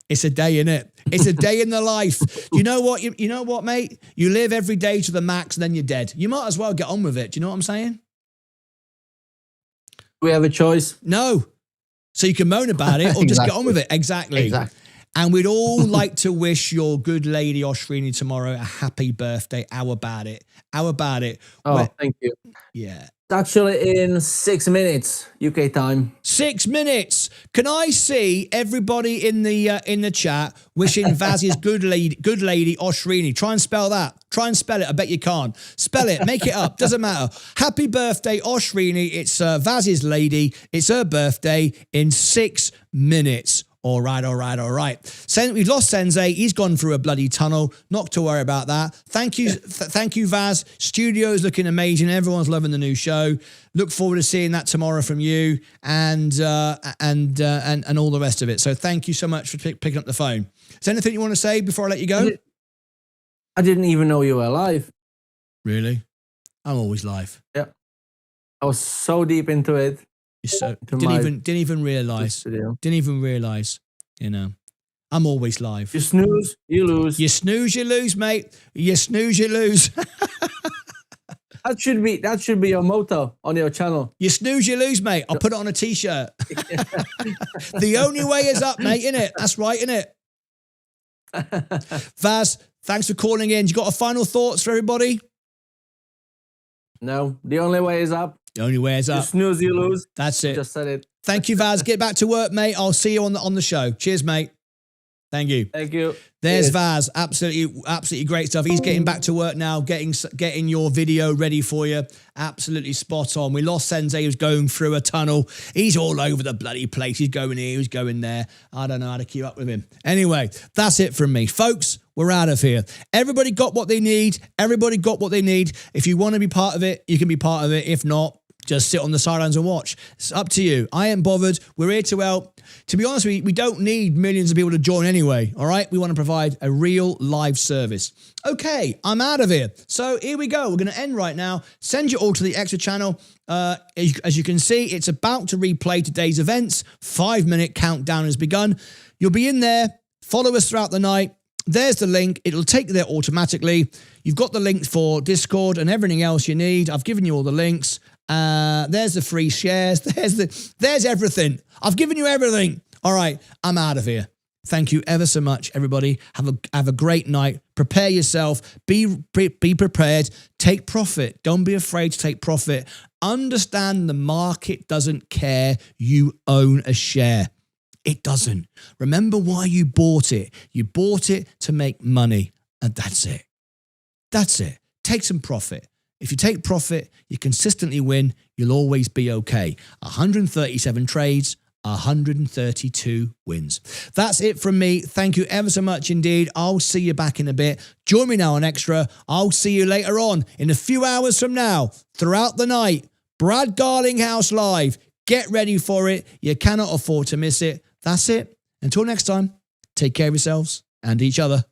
It's a day, innit? It's a day in the life. You know what? You know what, mate? You live every day to the max, and then you're dead. You might as well get on with it. Do you know what I'm saying? We have a choice. No. So you can moan about it or just get on with it. Exactly. And we'd all like to wish your good lady Oshrini tomorrow a happy birthday. How about it? How about it? Oh, thank you. Yeah. Actually in 6 minutes, UK time. 6 minutes. Can I see everybody in the chat wishing Vaz's good lady Oshrini? Try and spell that. Try and spell it. I bet you can't. Spell it. Make it up. Doesn't matter. Happy birthday, Oshrini. It's Vaz's lady. It's her birthday in 6 minutes. All right. We've lost Sensei. He's gone through a bloody tunnel. Not to worry about that. Thank you, thank you, Vaz. Studio's looking amazing. Everyone's loving the new show. Look forward to seeing that tomorrow from you and all the rest of it. So thank you so much for picking up the phone. Is there anything you want to say before I let you go? I didn't even know you were live. Really? I'm always live. Yeah. I was so deep into it. Didn't even realize. Didn't even realize. You know, I'm always live. You snooze, you lose. You snooze, you lose, mate. You snooze, you lose. That should be your motto on your channel. You snooze, you lose, mate. I'll put it on a t-shirt. The only way is up, mate. Innit? That's right, innit? Vaz, thanks for calling in. You got a final thoughts for everybody? No, the only way is up. The only way is up. You snooze, you lose. That's it. Just said it. Thank you, Vaz. Get back to work, mate. I'll see you on the show. Cheers, mate. Thank you. Thank you. There's Cheers. Vaz. Absolutely great stuff. He's getting back to work now, getting your video ready for you. Absolutely spot on. We lost Sensei, who's going through a tunnel. He's all over the bloody place. He's going here, he's going there. I don't know how to keep up with him. Anyway, that's it from me. Folks, we're out of here. Everybody got what they need. Everybody got what they need. If you want to be part of it, you can be part of it. If not, just sit on the sidelines and watch. It's up to you. I ain't bothered. We're here to help. To be honest with you, we don't need millions of people to join anyway, all right? We want to provide a real live service. Okay, I'm out of here. So here we go. We're going to end right now. Send you all to the extra channel. As you can see, it's about to replay today's events. 5-minute countdown has begun. You'll be in there. Follow us throughout the night. There's the link. It'll take you there automatically. You've got the links for Discord and everything else you need. I've given you all the links. There's the free shares. There's everything. I've given you everything. All right, I'm out of here. Thank you ever so much, everybody. Have a great night. Prepare yourself. Be prepared. Take profit. Don't be afraid to take profit. Understand the market doesn't care you own a share. It doesn't. Remember why you bought it. You bought it to make money, and that's it. That's it. Take some profit. If you take profit, you consistently win. You'll always be okay. 137 trades, 132 wins. That's it from me. Thank you ever so much indeed. I'll see you back in a bit. Join me now on Extra. I'll see you later on in a few hours from now, throughout the night. Brad Garlinghouse live. Get ready for it. You cannot afford to miss it. That's it. Until next time, take care of yourselves and each other.